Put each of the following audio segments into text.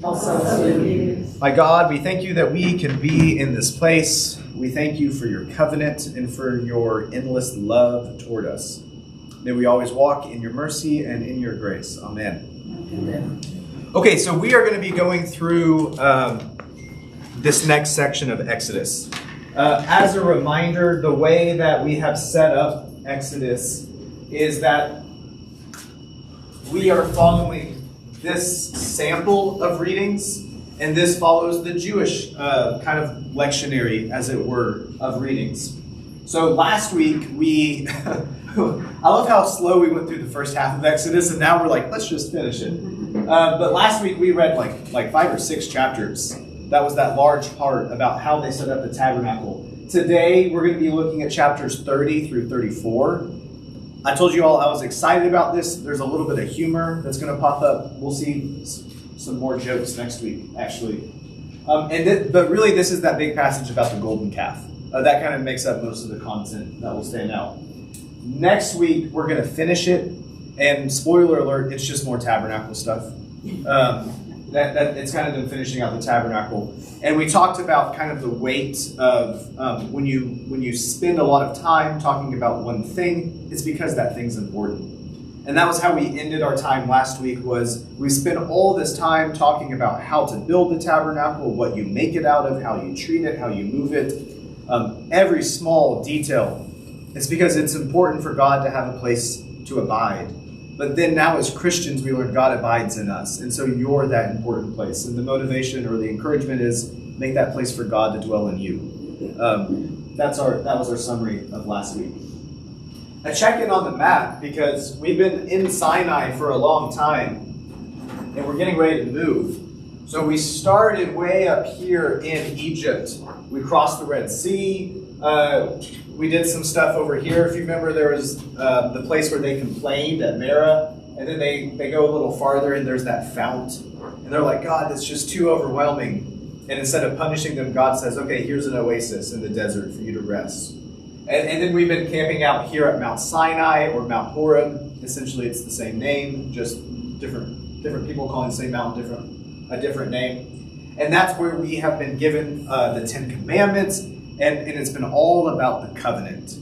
Also to you. My God, we thank you that we can be in this place. We thank you for your covenant and for your endless love toward us. May we always walk in your mercy and in your grace. Amen. Amen. Okay, so we are going to be going through this next section of Exodus. As a reminder, the way that we have set up Exodus is that we are following this sample of readings, and this follows the Jewish kind of lectionary, as it were, of readings. So last week, I love how slow we went through the first half of Exodus, and now we're like, let's just finish it. But last week, we read like 5 or 6 chapters. That was that large part about how they set up the tabernacle. Today, we're going to be looking at chapters 30 through 34. I told you all I was excited about this. There's a little bit of humor that's going to pop up. We'll see some more jokes next week, actually. But really, this is that big passage about the golden calf. That kind of makes up most of the content that will stand out. Next week, we're going to finish it. And spoiler alert, it's just more tabernacle stuff. It's kind of them finishing out the tabernacle. And we talked about kind of the weight of when you spend a lot of time talking about one thing, it's because that thing's important. And that was how we ended our time last week, was we spent all this time talking about how to build the tabernacle, what you make it out of, how you treat it, how you move it. Every small detail. It's because it's important for God to have a place to abide. But then now as Christians, we learn God abides in us. And so you're that important place. And the motivation or the encouragement is make that place for God to dwell in you. That was our summary of last week. A check-in on the map, because we've been in Sinai for a long time. And we're getting ready to move. So we started way up here in Egypt. We crossed the Red Sea. We did some stuff over here. If you remember, there was the place where they complained at Merah. And then they go a little farther and there's that fount. And they're like, God, that's just too overwhelming. And instead of punishing them, God says, okay, here's an oasis in the desert for you to rest. And then we've been camping out here at Mount Sinai or Mount Horeb. Essentially, it's the same name, just different people calling the same mountain a different name. And that's where we have been given the 10 Commandments. And it's been all about the covenant.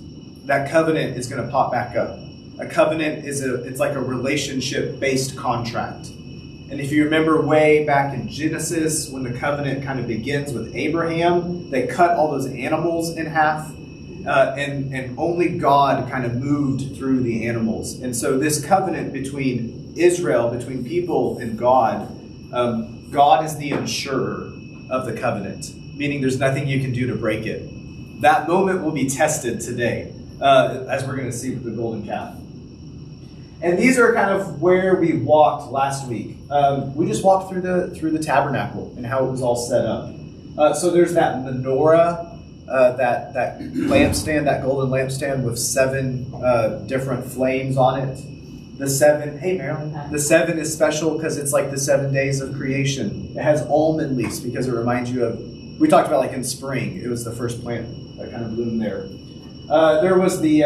That covenant is going to pop back up. A covenant it's like a relationship-based contract. And if you remember way back in Genesis, when the covenant kind of begins with Abraham, they cut all those animals in half. And only God kind of moved through the animals. And so this covenant between Israel, between people and God, God is the insurer of the covenant, meaning there's nothing you can do to break it. That moment will be tested today, as we're going to see with the golden calf. And these are kind of where we walked last week. We just walked through the tabernacle and how it was all set up. So there's that menorah, that lampstand, that golden lampstand with 7 different flames on it. The 7, hey Marilyn, the 7 is special because it's like the 7 days of creation. It has almond leaves because it reminds you of, we talked about like in spring, it was the first plant that kind of bloomed there. There was the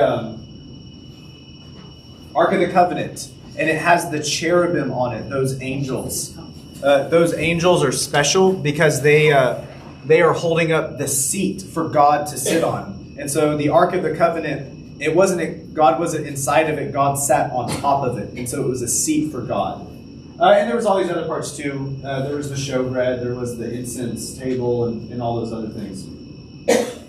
Ark of the Covenant, and it has the cherubim on it, those angels. Those angels are special because they are holding up the seat for God to sit on. And so the Ark of the Covenant, God wasn't inside of it, God sat on top of it. And so it was a seat for God. And there was all these other parts too. There was the showbread, there was the incense table, and all those other things.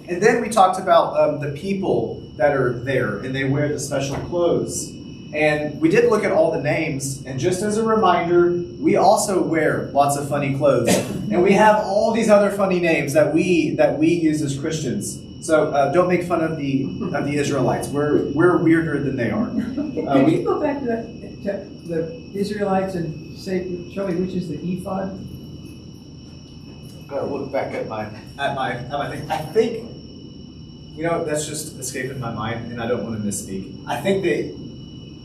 And then we talked about the people that are there, and they wear the special clothes. And we did look at all the names, and just as a reminder, we also wear lots of funny clothes. And we have all these other funny names that we use as Christians. So don't make fun of the Israelites. We're weirder than they are. Can you go back to the Israelites and show me which is the ephod? Gotta look back at my thing. I think, that's just escaping my mind, and I don't want to misspeak. I think the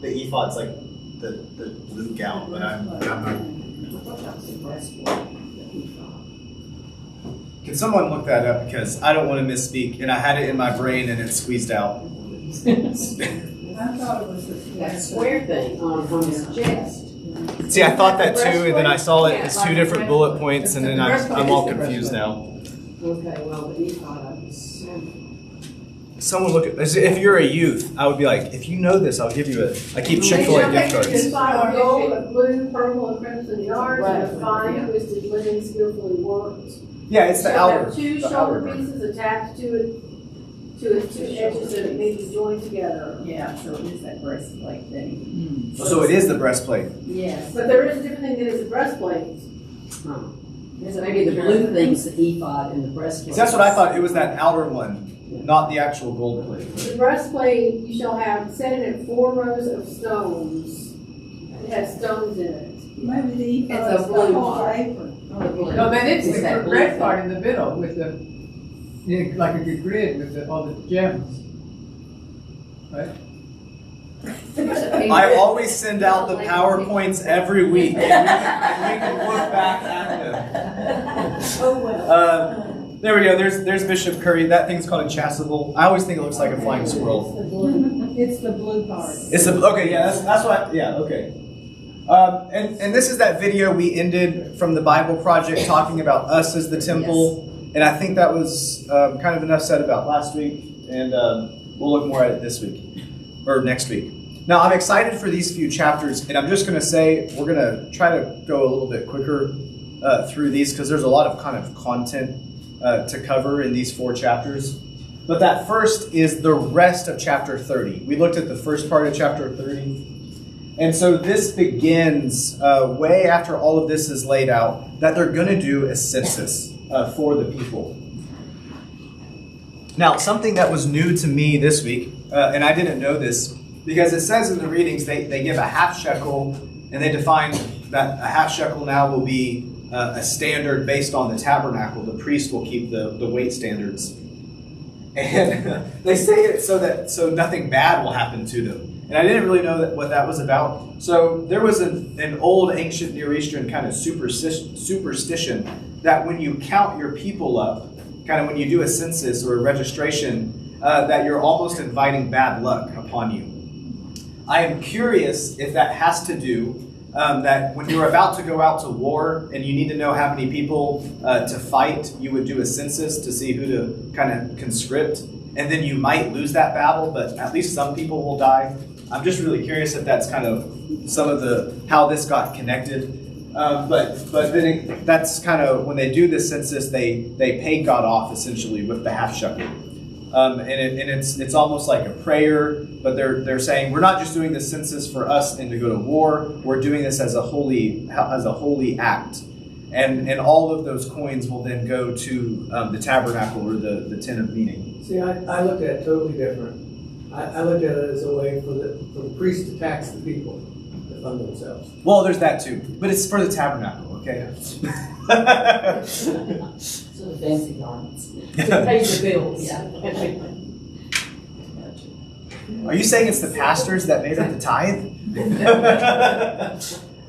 ephod's like the blue gown, but I'm not. Can someone look that up, because I don't want to misspeak, and I had it in my brain and it squeezed out. I thought it was that square thing on his chest. See, I thought that too, and then I saw it as two different bullet points, and then I'm all confused now. Okay, well, the ephod is Someone look at, if you're a youth, I would be like, if you know this, I'll give you I keep Chick-fil-A gift cards. It's five gold, of blue, purple, and crimson yards, and Right. a fine twisted linen skillfully worked. Yeah, it's the Shall outer. have two the shoulder outer. pieces attached to its two edges so that it may be joined together. Yeah, so it is that breastplate thing. So it is the breastplate. Yes. But there is a different thing that is a breastplate. So maybe the blue thing's the ephod and the breastplate. See, that's what I thought. It was that outer one, not the actual gold plate. The breastplate, you shall have set it in 4 rows of stones. It has stones in it. Maybe the It's ephod a is blue the whole part. apron. Oh, the blue. No, then it's Is that the blue red thing? part in the middle with the, yeah, like a good grid with all the gems. Right? I always send out the PowerPoints every week, and we can look back at them. Oh, well. There we go. There's Bishop Curry. That thing's called a chasuble. I always think it looks like a flying squirrel. It's the blue part. It's a, okay. Yeah, that's what. Yeah, okay. And this is that video we ended from the Bible Project talking about us as the temple, and I think that was kind of enough said about last week, and we'll look more at it this week or next week. Now I'm excited for these few chapters, and I'm just going to say we're going to try to go a little bit quicker through these because there's a lot of kind of content to cover in these 4 chapters. But that first is the rest of chapter 30. We looked at the first part of chapter 30. And so this begins way after all of this is laid out, that they're going to do a census for the people. Now, something that was new to me this week, and I didn't know this, because it says in the readings they give a half shekel, and they define that a half shekel now will be a standard based on the tabernacle. The priest will keep the weight standards. And they say it so nothing bad will happen to them. And I didn't really know what that was about. So there was an old ancient Near Eastern kind of superstition that when you count your people up, kind of when you do a census or a registration, that you're almost inviting bad luck upon you. I am curious if that has to do that when you're about to go out to war and you need to know how many people to fight, you would do a census to see who to kind of conscript. And then you might lose that battle, but at least some people will die. I'm just really curious if that's kind of some of how this got connected. But then that's kind of when they do this census, they pay God off essentially with the half shekel. And it's almost like a prayer, but they're saying we're not just doing this census for us and to go to war. We're doing this as a holy act, and all of those coins will then go to the tabernacle or the tent of meeting. See, I looked at it totally different. I looked at it as a way for the priests to tax the people to fund themselves. Well, there's that too, but it's for the tabernacle, okay? So the fancy garments. To pay the bills. Yeah. Are you saying it's the pastors that made up the tithe?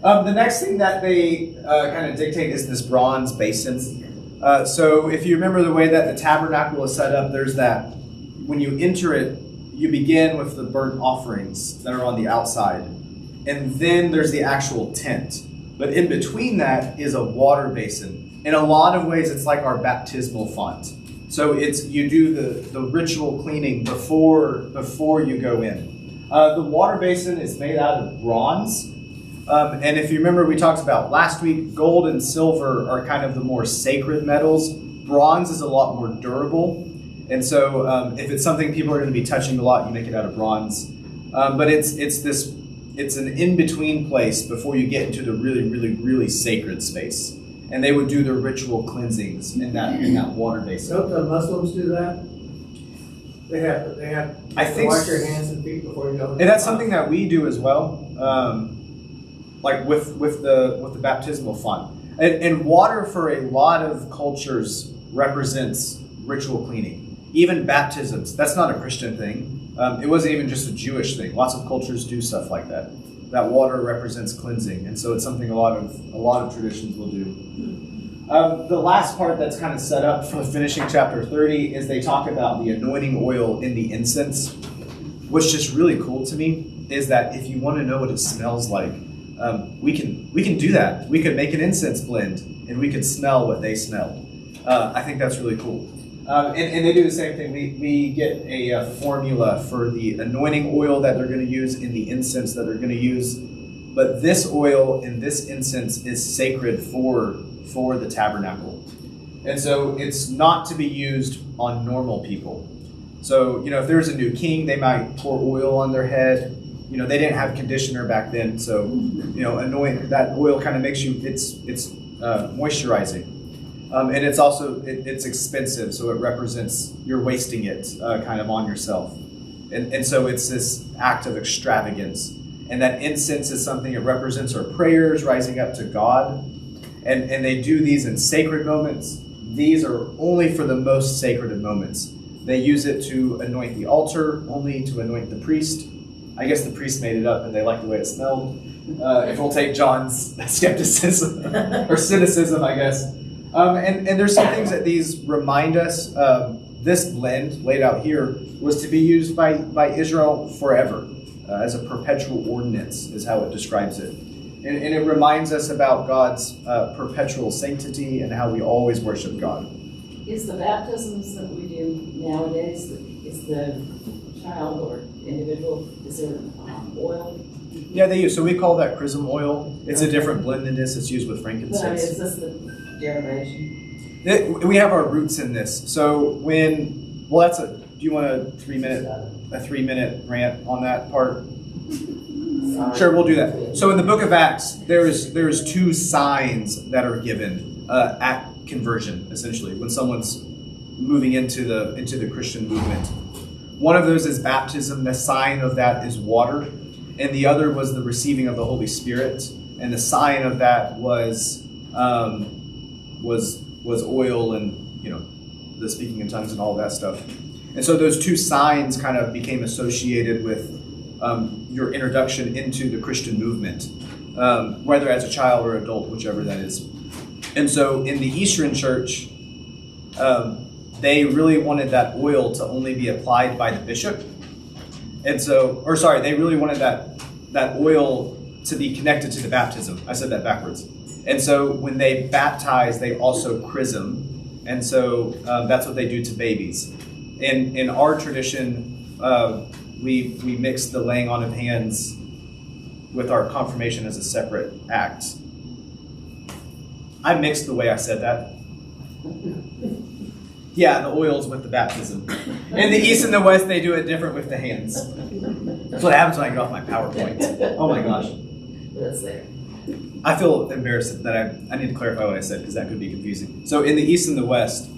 The next thing that they kind of dictate is this bronze basin. So if you remember the way that the tabernacle is set up, there's that, when you enter it, you begin with the burnt offerings that are on the outside. And then there's the actual tent. But in between that is a water basin. In a lot of ways, it's like our baptismal font. So you do the ritual cleaning before you go in. The water basin is made out of bronze. And if you remember, we talked about last week, gold and silver are kind of the more sacred metals. Bronze is a lot more durable. And so if it's something people are going to be touching a lot, you make it out of bronze. But it's an in-between place before you get into the really, really, really sacred space. And they would do their ritual cleansings in that water basin. Don't the Muslims do that? They have I to think wash your hands and feet before you go. And that's something that we do as well, like with the baptismal font. And water for a lot of cultures represents ritual cleaning. Even baptisms, that's not a Christian thing. It wasn't even just a Jewish thing. Lots of cultures do stuff like that. That water represents cleansing, and so it's something a lot of traditions will do. The last part that's kind of set up for finishing chapter 30 is they talk about the anointing oil in the incense. What's just really cool to me is that if you want to know what it smells like, we can do that. We could make an incense blend, and we could smell what they smell. I think that's really cool. And they do the same thing. We get a formula for the anointing oil that they're going to use and the incense that they're going to use. But this oil and this incense is sacred for the tabernacle. And so it's not to be used on normal people. So, if there's a new king, they might pour oil on their head. They didn't have conditioner back then. So, anoint that oil kind of makes you, it's moisturizing. And it's also, it's expensive. So it represents, you're wasting it kind of on yourself. And so it's this act of extravagance. And that incense is something that represents our prayers rising up to God. And they do these in sacred moments. These are only for the most sacred of moments. They use it to anoint the altar, only to anoint the priest. I guess the priest made it up and they liked the way it smelled. If we'll take John's skepticism or cynicism, I guess. And there's some things that these remind us. This blend laid out here was to be used by Israel forever. As a perpetual ordinance is how it describes it. And it reminds us about God's perpetual sanctity and how we always worship God. Is the baptisms that we do nowadays, is the child or individual, is there oil? Yeah, they use, so we call that chrism oil. It's a different blend than this. It's used with But I mean, frankincense. is this the derivation? We have our roots in this. So do you want a 3-minute rant on that part? Sure, we'll do that. So in the book of Acts, there's 2 signs that are given at conversion, essentially, when someone's moving into the Christian movement. One of those is baptism. The sign of that is water, and the other was the receiving of the Holy Spirit. And the sign of that was oil and the speaking in tongues and all that stuff. And so those 2 signs kind of became associated with your introduction into the Christian movement, whether as a child or adult, whichever that is. And so in the Eastern Church, they really wanted that oil to only be applied by the bishop. And so, they really wanted that oil to be connected to the baptism. I said that backwards. And so when they baptize, they also chrism. And so that's what they do to babies. In our tradition, we mix the laying on of hands with our confirmation as a separate act. I mixed the way I said that. Yeah, the oils with the baptism. In the East and the West, they do it different with the hands. That's what happens when I get off my PowerPoint. Oh my gosh. That's there. I feel embarrassed that I need to clarify what I said because that could be confusing. So in the East and the West,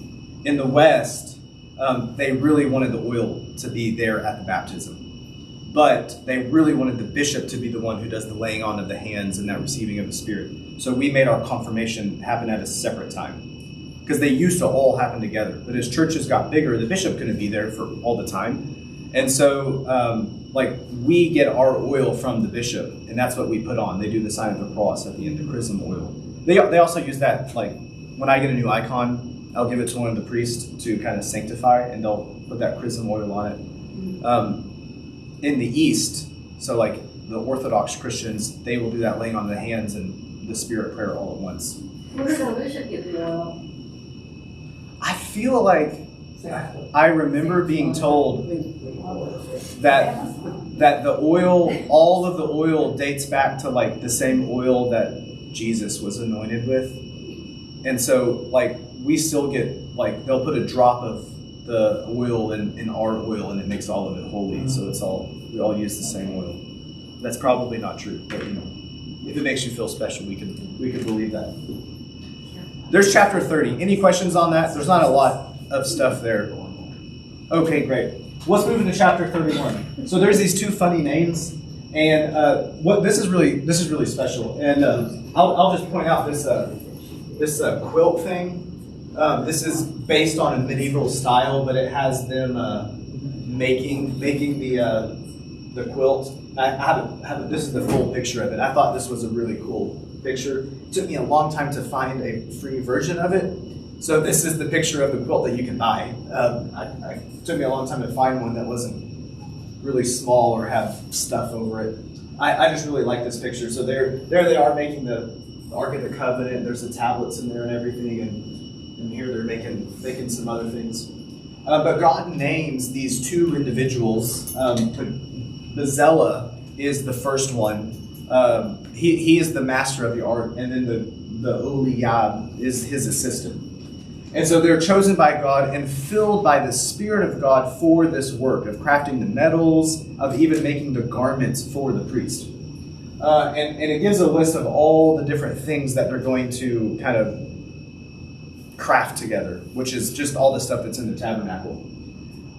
they really wanted the oil to be there at the baptism. But they really wanted the bishop to be the one who does the laying on of the hands and that receiving of the Spirit. So we made our confirmation happen at a separate time. Because they used to all happen together. But as churches got bigger, the bishop couldn't be there for all the time. And so, we get our oil from the bishop, and that's what we put on. They do the sign of the cross at the end, the chrism oil. They also use that, when I get a new icon, I'll give it to one of the priests to kind of sanctify, and they'll put that chrism oil on it. In the East, so the Orthodox Christians, they will do that laying on the hands and the Spirit prayer all at once. Where does the bishop get the oil? I feel like I remember being told that the oil, all of the oil dates back to the same oil that Jesus was anointed with. And so we still get they'll put a drop of the oil in our oil and it makes all of it holy. So we all use the same oil. That's probably not true, but if it makes you feel special, we can believe that. There's chapter 30. Any questions on that? There's not a lot of stuff there. Okay, great. Let's move into chapter 31. So there's these 2 funny names, and this is really special. And I'll just point out this quilt thing. This is based on a medieval style, but it has them making the quilt. I have this is the full picture of it. I thought this was a really cool picture. It took me a long time to find a free version of it. So this is the picture of the quilt that you can buy. It took me a long time to find one that wasn't really small or have stuff over it. I just really like this picture. So there they are making the Ark of the Covenant. There's the tablets in there and everything, and here they're making some other things. But God names these two individuals. Bezalel is the first one. He is the master of the art, and then the Oliab is his assistant. And so they're chosen by God and filled by the Spirit of God for this work of crafting the metals, of even making the garments for the priest. And it gives a list of all the different things that they're going to kind of craft together, which is just all the stuff that's in the tabernacle.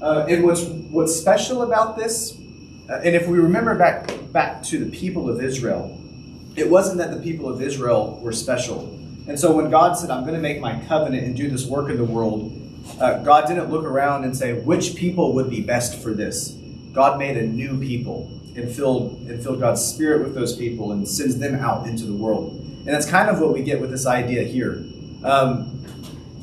And what's special about this, and if we remember back to the people of Israel, it wasn't that the people of Israel were special. And so when God said, I'm going to make my covenant and do this work in the world, God didn't look around and say, which people would be best for this? God made a new people and filled God's Spirit with those people and sends them out into the world. And that's kind of what we get with this idea here.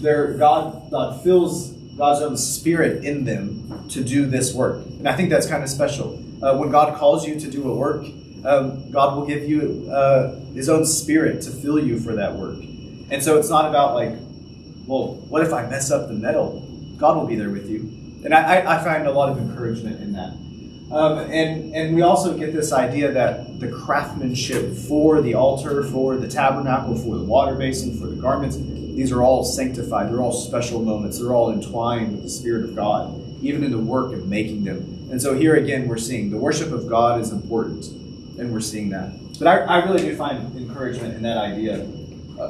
God fills God's own Spirit in them to do this work. And I think that's kind of special. When God calls you to do a work, God will give you His own Spirit to fill you for that work. And so it's not about like, well, what if I mess up the metal? God will be there with you. And I find a lot of encouragement in that. And we also get this idea that the craftsmanship for the altar, for the tabernacle, for the water basin, for the garments, these are all sanctified. They're all special moments. They're all entwined with the Spirit of God, even in the work of making them. And so here again, we're seeing the worship of God is important, and we're seeing that. But I really do find encouragement in that idea.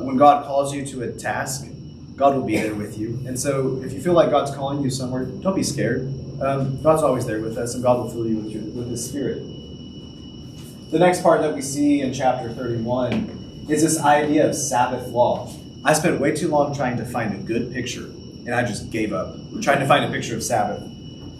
When God calls you to a task, God will be there with you. And so if you feel like God's calling you somewhere, don't be scared. God's always there with us, and God will fill you with His Spirit. The next part that we see in chapter 31 is this idea of Sabbath law. I spent way too long trying to find a good picture, and I just gave up trying to find a picture of Sabbath.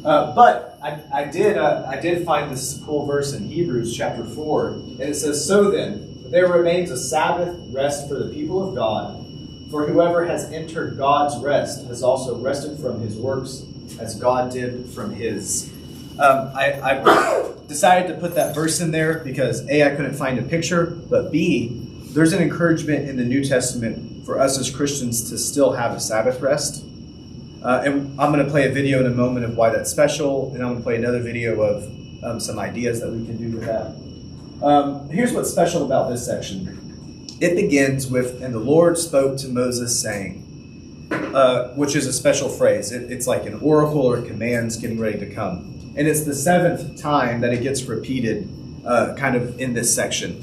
But I did find this cool verse in Hebrews chapter 4, and it says, "So then, there remains a Sabbath rest for the people of God, for whoever has entered God's rest has also rested from his works as God did from his." I decided to put that verse in there because A, I couldn't find a picture, but B, there's an encouragement in the New Testament for us as Christians to still have a Sabbath rest. And I'm going to play a video in a moment of why that's special, and I'm going to play another video of some ideas that we can do with that. Here's what's special about this section. It begins with, "And the Lord spoke to Moses, saying," which is a special phrase. It's like an oracle or commands getting ready to come. And it's the 7th time that it gets repeated kind of in this section.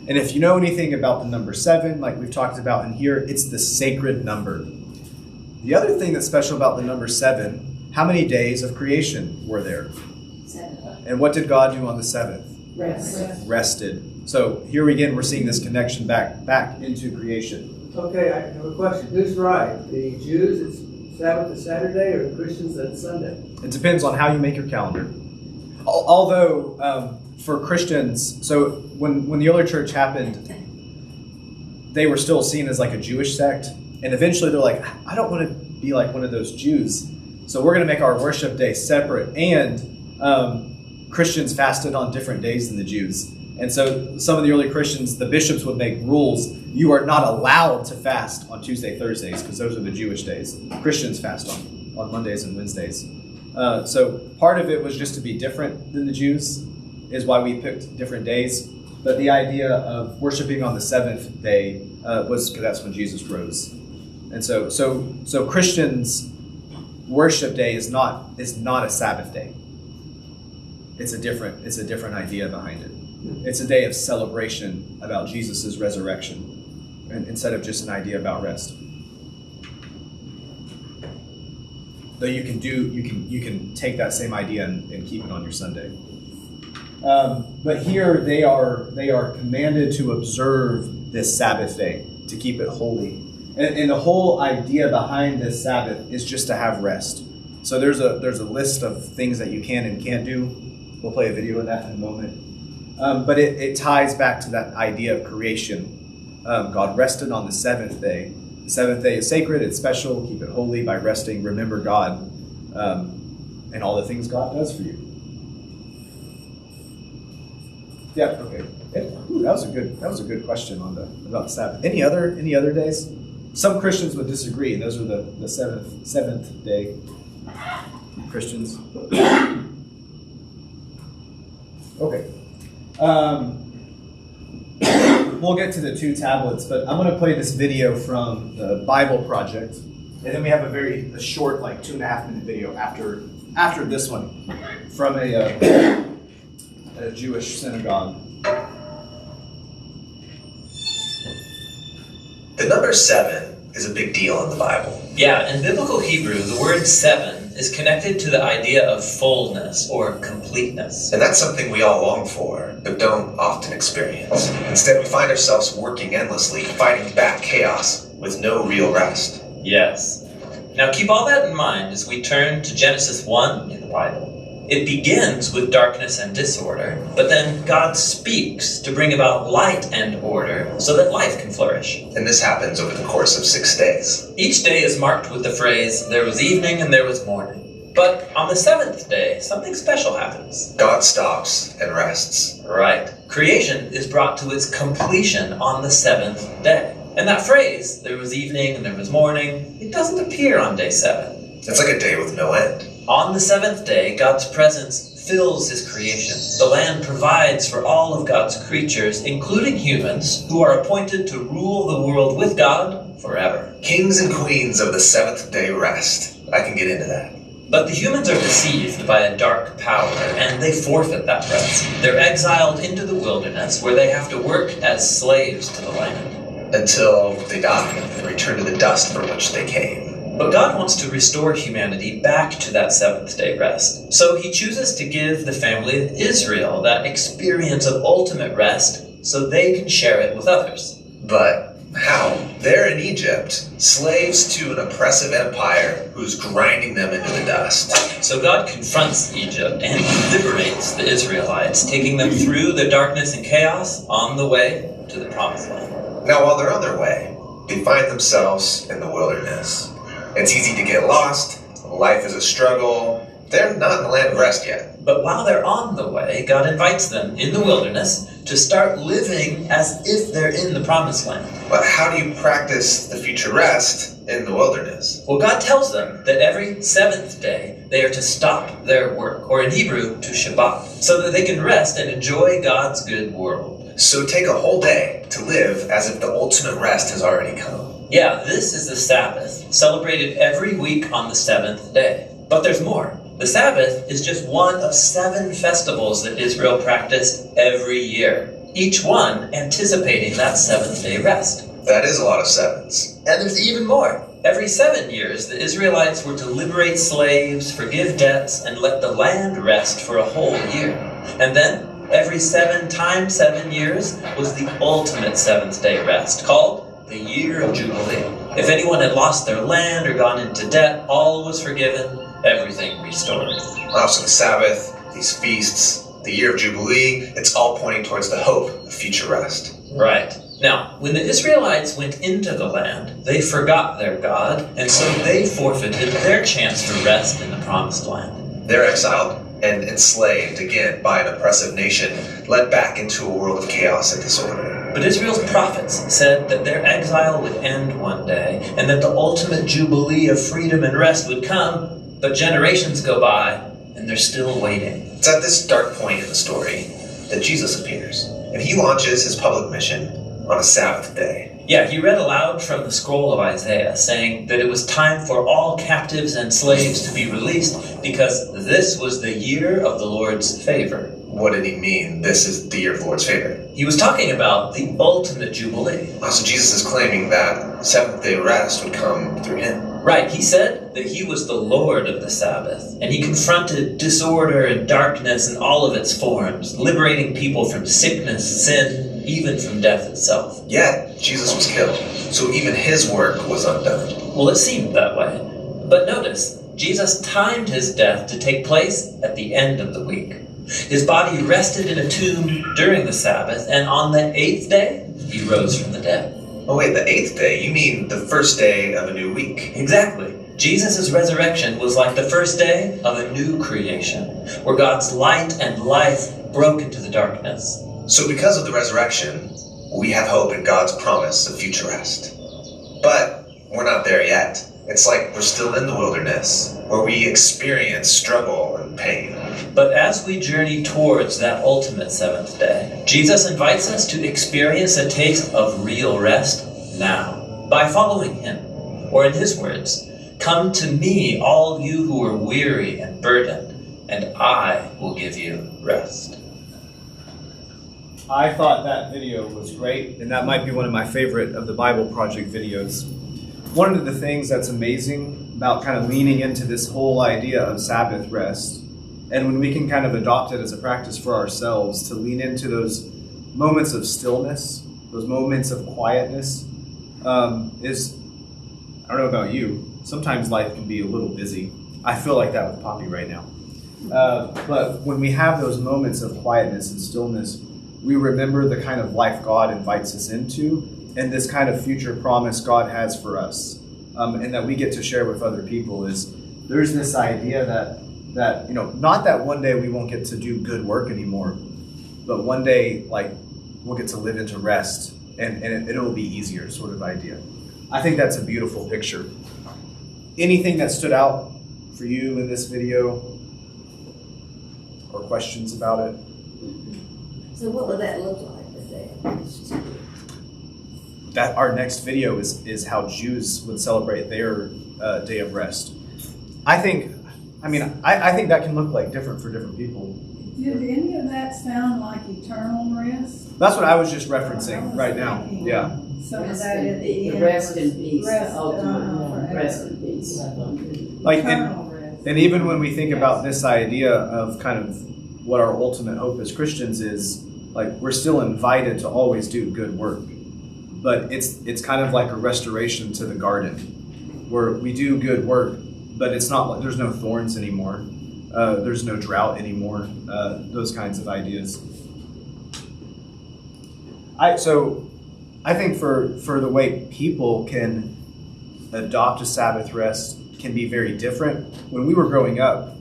And if you know anything about the number 7, like we've talked about in here, it's the sacred number. The other thing that's special about the number 7, how many days of creation were there? 7. And what did God do on the 7th? Rest. Rested. So here again, we're seeing this connection back into creation. Okay, I have a question. Who's right? The Jews, it's Sabbath is Saturday, or the Christians, that's Sunday? It depends on how you make your calendar. Although, for Christians, so when the early church happened, they were still seen as like a Jewish sect. And eventually they're like, I don't want to be like one of those Jews. So we're going to make our worship day separate. And Christians fasted on different days than the Jews. And so some of the early Christians, the bishops would make rules. You are not allowed to fast on Tuesday, Thursdays, because those are the Jewish days. Christians fast on Mondays and Wednesdays. So part of it was just to be different than the Jews, is why we picked different days. But the idea of worshiping on the 7th day was because that's when Jesus rose. And so Christians' worship day is not a Sabbath day. It's a different idea behind it. It's a day of celebration about Jesus' resurrection, instead of just an idea about rest. Though you can take that same idea and keep it on your Sunday. But here they are commanded to observe this Sabbath day, to keep it holy. And the whole idea behind this Sabbath is just to have rest. So there's a list of things that you can and can't do. We'll play a video of that in a moment. But it ties back to that idea of creation. God rested on the 7th day. The 7th day is sacred, it's special, keep it holy by resting, remember God, and all the things God does for you. Yeah. Okay. Ooh, that was a good question on about the Sabbath. Any other days? Some Christians would disagree, and those are the seventh day Christians. Okay. We'll get to the 2 tablets, but I'm going to play this video from the Bible Project, and then we have a short, like 2.5-minute video after this one from a Jewish synagogue. The number 7 is a big deal in the Bible. Yeah, in biblical Hebrew, the word 7 is connected to the idea of fullness or completeness. And that's something we all long for, but don't often experience. Instead, we find ourselves working endlessly, fighting back chaos with no real rest. Yes. Now keep all that in mind as we turn to Genesis 1 in the Bible. It begins with darkness and disorder, but then God speaks to bring about light and order so that life can flourish. And this happens over the course of 6 days. Each day is marked with the phrase, there was evening and there was morning. But on the 7th day, something special happens. God stops and rests. Right. Creation is brought to its completion on the 7th day. And that phrase, there was evening and there was morning, it doesn't appear on day 7. It's like a day with no end. On the 7th day, God's presence fills his creation. The land provides for all of God's creatures, including humans, who are appointed to rule the world with God forever. Kings and queens of the 7th day rest. I can get into that. But the humans are deceived by a dark power, and they forfeit that rest. They're exiled into the wilderness, where they have to work as slaves to the land. Until they die and return to the dust from which they came. But God wants to restore humanity back to that 7th day rest. So he chooses to give the family of Israel that experience of ultimate rest so they can share it with others. But how? They're in Egypt, slaves to an oppressive empire who's grinding them into the dust. So God confronts Egypt and liberates the Israelites, taking them through the darkness and chaos on the way to the promised land. Now, while they're on their way, they find themselves in the wilderness. It's easy to get lost. Life is a struggle. They're not in the land of rest yet. But while they're on the way, God invites them in the wilderness to start living as if they're in the promised land. But how do you practice the future rest in the wilderness? Well, God tells them that every 7th day they are to stop their work, or in Hebrew, to Shabbat, so that they can rest and enjoy God's good world. So take a whole day to live as if the ultimate rest has already come. Yeah, this is the Sabbath, celebrated every week on the 7th day. But there's more. The Sabbath is just one of 7 festivals that Israel practiced every year, each one anticipating that 7th day rest. That is a lot of 7s. And there's even more. Every 7 years, the Israelites were to liberate slaves, forgive debts, and let the land rest for a whole year. And then, every 7 times 7 years was the ultimate 7th day rest, called the Year of Jubilee. If anyone had lost their land or gone into debt, all was forgiven, everything restored. Wow, so the Sabbath, these feasts, the Year of Jubilee, it's all pointing towards the hope of future rest. Right. Now, when the Israelites went into the land, they forgot their God, and so they forfeited their chance to rest in the promised land. They're exiled and enslaved again by an oppressive nation, led back into a world of chaos and disorder. But Israel's prophets said that their exile would end one day, and that the ultimate jubilee of freedom and rest would come, but generations go by, and they're still waiting. It's at this dark point in the story that Jesus appears, and he launches his public mission on a Sabbath day. Yeah, he read aloud from the scroll of Isaiah, saying that it was time for all captives and slaves to be released, because this was the year of the Lord's favor. What did he mean, this is the year of the Lord's favor? He was talking about the ultimate jubilee. Oh, so Jesus is claiming that 7th day rest would come through him. Right, he said that he was the Lord of the Sabbath, and he confronted disorder and darkness in all of its forms, liberating people from sickness, sin, even from death itself. Yet, Jesus was killed, so even his work was undone. Well, it seemed that way. But notice, Jesus timed his death to take place at the end of the week. His body rested in a tomb during the Sabbath, and on the 8th day, he rose from the dead. Oh wait, the 8th day? You mean the first day of a new week? Exactly. Jesus' resurrection was like the first day of a new creation, where God's light and life broke into the darkness. So because of the resurrection, we have hope in God's promise of future rest. But we're not there yet. It's like we're still in the wilderness, where we experience struggle and pain. But as we journey towards that ultimate seventh day, Jesus invites us to experience a taste of real rest now by following him. Or in his words, "Come to me, all you who are weary and burdened, and I will give you rest." I thought that video was great, and that might be one of my favorite of the Bible Project videos. One of the things that's amazing about kind of leaning into this whole idea of Sabbath rest, and when we can kind of adopt it as a practice for ourselves, to lean into those moments of stillness, those moments of quietness, is, I don't know about you, sometimes life can be a little busy. I feel like that with Poppy right now. But when we have those moments of quietness and stillness, we remember the kind of life God invites us into and this kind of future promise God has for us, and that we get to share with other people. Is there's this idea that not that one day we won't get to do good work anymore, but one day like we'll get to live into rest and it'll be easier, sort of idea. I think that's a beautiful picture. Anything that stood out for you in this video or questions about it? So what would that look like if they finished? That our next video is how Jews would celebrate their day of rest. I think that can look like different for different people. Did any of that sound like eternal rest? That's what I was just referencing right now. Yeah. Some of Rest that in at peace, the the end rest was in peace, the rest, ultimate forever. rest in peace. Like Eternal rest. and even when we think about this idea of kind of what our ultimate hope as Christians is, like we're still invited to always do good work. But it's kind of like a restoration to the garden, where we do good work, but it's not like there's no thorns anymore. There's no drought anymore. Those kinds of ideas. I think for the way people can adopt a Sabbath rest can be very different. When we were growing up,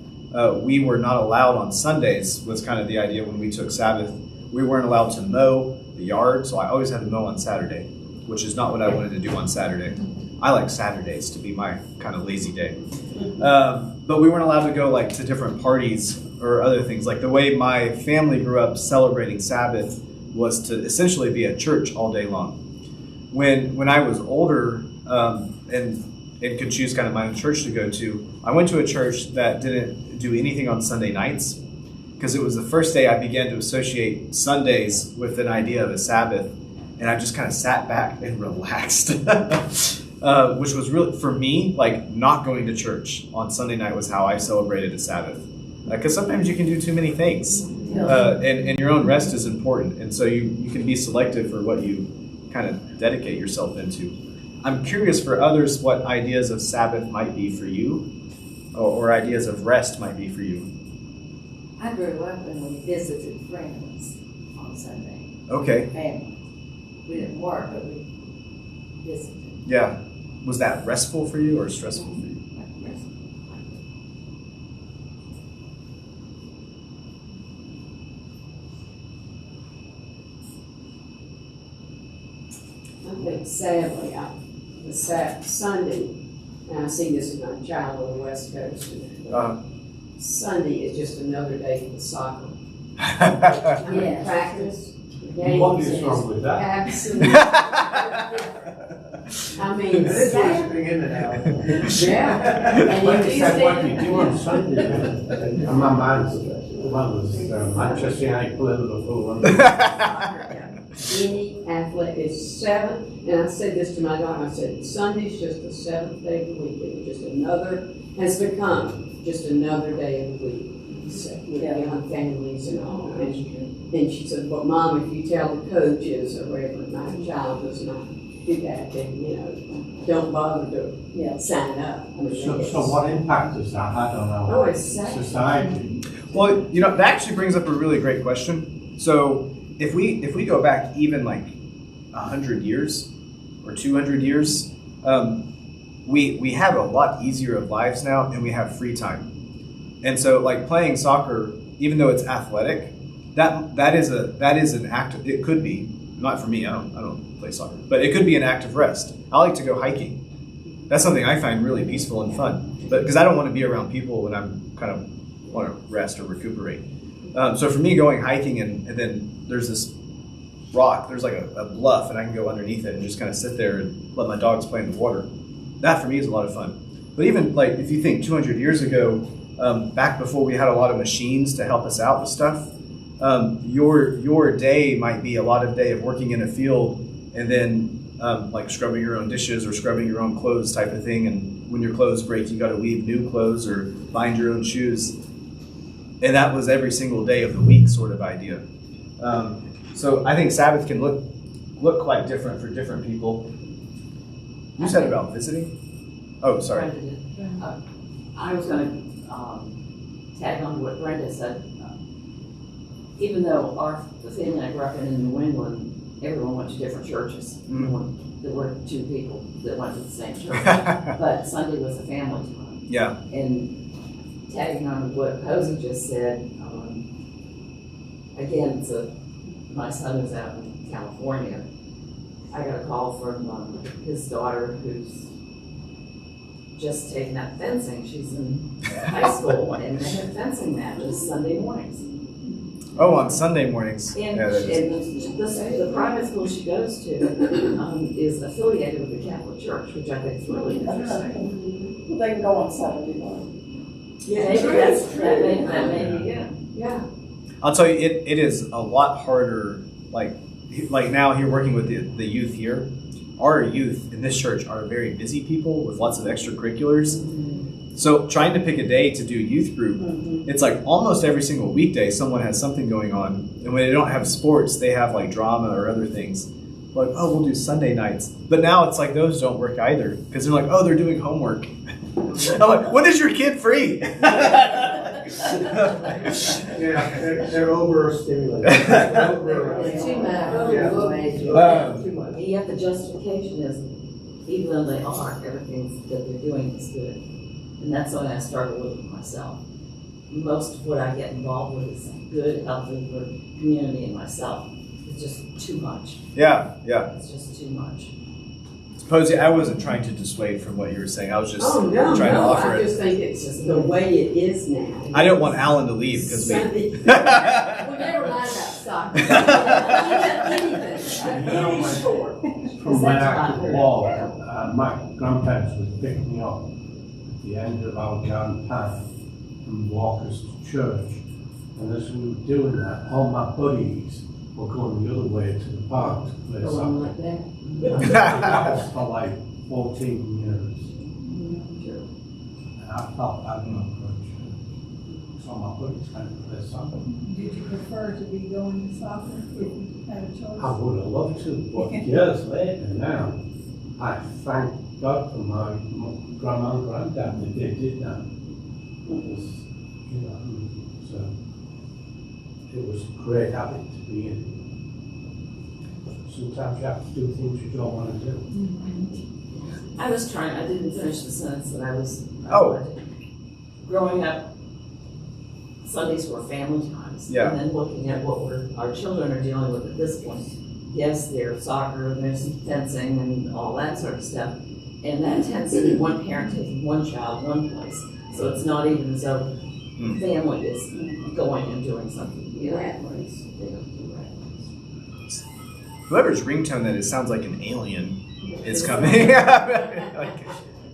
we were not allowed on Sundays, was kind of the idea when we took Sabbath. We weren't allowed to mow the yard, so I always had to mow on Saturday, which is not what I wanted to do on Saturday. I like Saturdays to be my kind of lazy day. But we weren't allowed to go like to different parties or other things. Like the way my family grew up celebrating Sabbath was to essentially be at church all day long. When I was older and could choose kind of my own church to go to, I went to a church that didn't do anything on Sunday nights, because it was the first day I began to associate Sundays with an idea of a Sabbath, and I just kind of sat back and relaxed, which was really, for me, like not going to church on Sunday night was how I celebrated a Sabbath. Because sometimes you can do too many things, and your own rest is important, and so you can be selective for what you kind of dedicate yourself into. I'm curious for others what ideas of Sabbath might be for you, or ideas of rest might be for you. I grew up and we visited friends on Sunday. Okay. Family. We didn't work, but we visited. Yeah. Was that restful for you or stressful for you? I think sadly, the Sunday, and I see this in my child on the West Coast, Sunday is just another day for soccer. Yes. Practice, What games, is wrong with that? absolutely. I mean, It's interesting, isn't it, Al? yeah. And Like I you said, what you stand- do on Sunday, and my mind's one was Manchester United Liverpool. Any athlete is seven, and I said this to my daughter, I said, Sunday's just the seventh day of the week, it was just another, has become just another day of the week. With young families and all, and she said, but Mom, if you tell the coaches or wherever my child does not do that, then, don't bother to, sign up. I mean, So what impact has that had on Oh, our it's sad. society? Well, that actually brings up a really great question. So if we go back even like 100 years or 200 years, we have a lot easier of lives now, and we have free time. And so like playing soccer, even though it's athletic, that is an act. It could be, not for me. I don't play soccer, but it could be an act of rest. I like to go hiking. That's something I find really peaceful and fun. But because I don't want to be around people when I'm kind of want to rest or recuperate. So for me, going hiking and then there's this rock. There's like a bluff, and I can go underneath it and just kind of sit there and let my dogs play in the water. That for me is a lot of fun. But even like if you think 200 years ago, back before we had a lot of machines to help us out with stuff, your day might be a lot of day of working in a field and then like scrubbing your own dishes or scrubbing your own clothes type of thing. And when your clothes break, you got to weave new clothes or bind your own shoes. And that was every single day of the week sort of idea. So I think Sabbath can look quite different for different people. You said about visiting? Oh, sorry. I was going to tag on to what Brenda said. Even though the family I grew up in New England, everyone went to different churches. Mm. There were two people that went to the same church, but Sunday was a family time. Yeah. And tagging on to what Posey just said, again, my son is out in California. I got a call from his daughter who's just taken up fencing. She's in high school, and they have fencing matches Sunday mornings. Oh, on Sunday mornings. And, Yeah, that is. the private school she goes to is affiliated with the Catholic Church, which I think is really interesting. They can go on Saturday morning. Yeah, maybe that may be it. Yeah. I'll tell you, it is a lot harder. Like now here working with the youth here, our youth in this church are very busy people with lots of extracurriculars. So trying to pick a day to do youth group, it's like almost every single weekday someone has something going on. And when they don't have sports, they have like drama or other things. Like, oh, we'll do Sunday nights. But now it's like those don't work either because they're like, oh, they're doing homework. I'm like, when is your kid free? Yeah, they're overstimulated. It's too much. Yeah. Yet the justification is, even though they are, everything that they're doing is good. And that's something I struggle with myself. Most of what I get involved with is good, healthy for community and myself. It's just too much. Yeah. It's just too much. Posey, I wasn't trying to dissuade from what you were saying. I was just Oh, no, trying to no, offer I it. just think it's just the way it is now. I don't want Alan to leave because Sunday. We never mind about soccer. You know, from when I could walk, my grandparents would pick me up at the end of our garden path and walk us to church. And as we were doing that, all my buddies were going the other way to the park to play Go on soccer. like that. That was for like 14 years. And I thought I'd not go to church. So my buddies kind of play soccer. Did you prefer to be going to soccer if you had a choice? I would have loved to, but years later now, I thank God for my grandma and granddad that they did that. Because, you know, it was a great habit to be in. Sometimes you have to do things you don't want to do. I didn't finish the sentence that I was. Oh. Growing up, Sundays were family times. Yeah. And then looking at what our children are dealing with at this point. Yes, there's soccer, and there's fencing and all that sort of stuff. And that tends to be one parent taking one child one place. So it's not even as though family is going and doing something. Rat race. They don't do rat race. Whoever's ringtone that is sounds like an alien is coming. It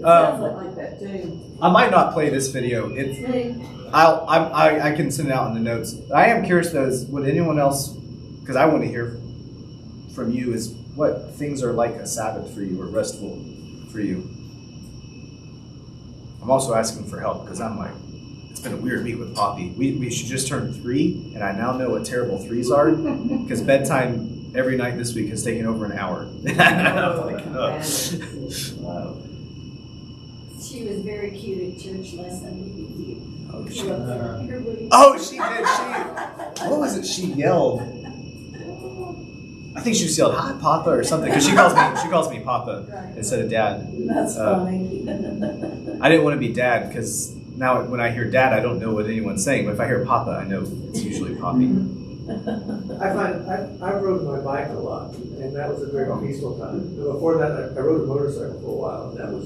sounds like that too. I might not play this video. It's me. I can send it out in the notes. I am curious though, would anyone else, because I want to hear from you, is what things are like a Sabbath for you or restful for you. I'm also asking for help because I'm like, it's been a weird week with Poppy. We should just turn 3, and I now know what terrible 3s are because bedtime every night this week has taken over an hour. I'm like, oh. She was very cute at church last Sunday with you. Oh, She she, looked at everybody. oh, she did. What was it? She yelled. I think she yelled, "Hi, Papa," or something. Because she calls me Papa Right. instead of Dad. That's funny. I didn't want to be Dad because now when I hear Dad, I don't know what anyone's saying. But if I hear Papa, I know it's usually Poppy. I rode my bike a lot, and that was a very peaceful time. And before that, I rode a motorcycle for a while, and that was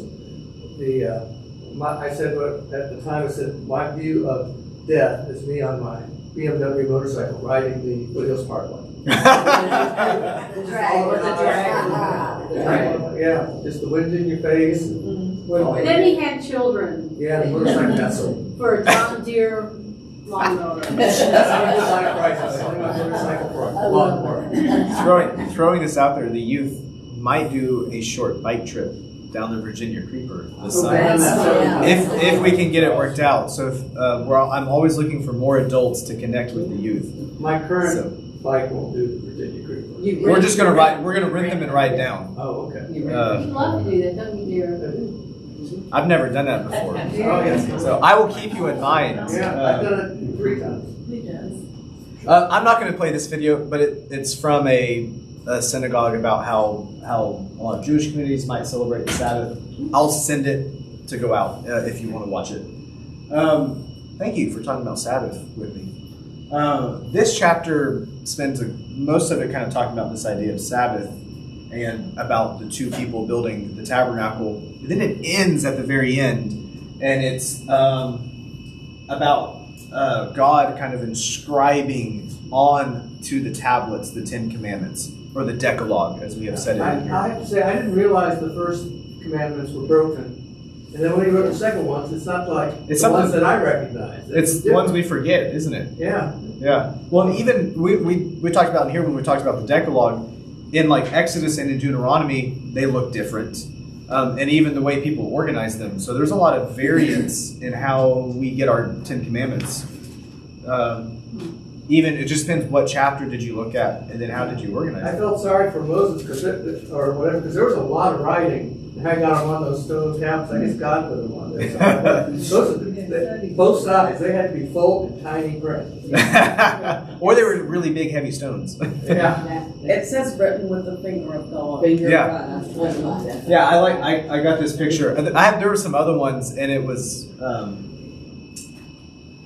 I said, at the time, I said, my view of death is me on my BMW motorcycle riding the Foothills Parkway. Yeah, just the wind in your face. Then he had children Yeah, the motorcycle castle. for a John Deere lawnmower. That's my crisis. Selling my motorcycle for a lawnmower. Throwing this out there, the youth might do a short bike trip down the Virginia Creeper this summer. If we can get it worked out. So I'm always looking for more adults to connect with the youth. My current bike won't do the Virginia Creeper. We're just gonna ride. We're gonna rent them and ride down. Oh, okay. You love to do that, don't you, dear? I've never done that before. Oh, yes. So I will keep you in mind. Yeah, I've done it 3 times. He does. I'm not going to play this video, but it's from a synagogue about how a lot of Jewish communities might celebrate the Sabbath. I'll send it to go out if you want to watch it. Thank you for talking about Sabbath with me. This chapter spends most of it kind of talking about this idea of Sabbath and about the 2 people building the tabernacle. And then it ends at the very end, and it's about God kind of inscribing on to the tablets the 10 Commandments, or the Decalogue, as we have said it in here. I have to say, I didn't realize the first commandments were broken. And then when he wrote the second ones, it's not like It's the something- ones that I recognize. It's the ones we forget, isn't it? Yeah. Yeah. Well, and even we talked about in here when we talked about the Decalogue, in like Exodus and in Deuteronomy, they look different. And even the way people organize them. So there's a lot of variance in how we get our 10 Commandments. Even, it just depends what chapter did you look at, and then how did you organize I it. felt sorry for Moses because there was a lot of writing that had got on one of those stone tablets. I guess God put them on there. Both sides, they had to be full and tiny print. Or they were really big, heavy stones. Yeah. It says written with the finger of God. Yeah. Yeah, I got this picture. There were some other ones, and it was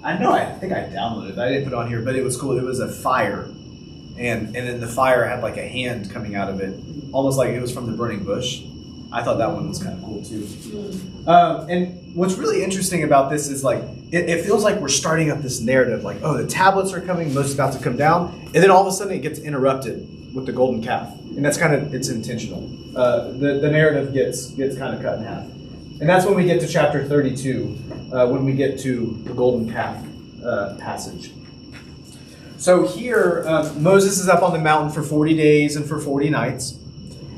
I think I downloaded it. I didn't put it on here, but it was cool. It was a fire, and then the fire had like a hand coming out of it, almost like it was from the burning bush. I thought that one was kind of cool too. And what's really interesting about this is like it feels like we're starting up this narrative, like, oh, the tablets are coming, Moses is about to come down, and then all of a sudden it gets interrupted with the golden calf, and that's it's intentional. The narrative gets kind of cut in half. And that's when we get to chapter 32, when we get to the golden calf passage. So here, Moses is up on the mountain for 40 days and for 40 nights.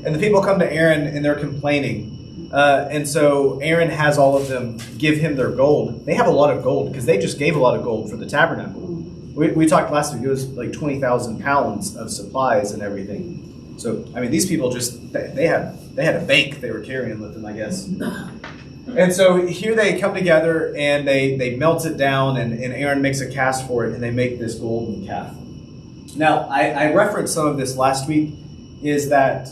And the people come to Aaron and they're complaining. And so Aaron has all of them give him their gold. They have a lot of gold because they just gave a lot of gold for the tabernacle. We talked last week, it was like 20,000 pounds of supplies and everything. So, I mean, these people they had a bank they were carrying with them, I guess. And so here they come together and they melt it down, and Aaron makes a cast for it, and they make this golden calf. Now, I referenced some of this last week, is that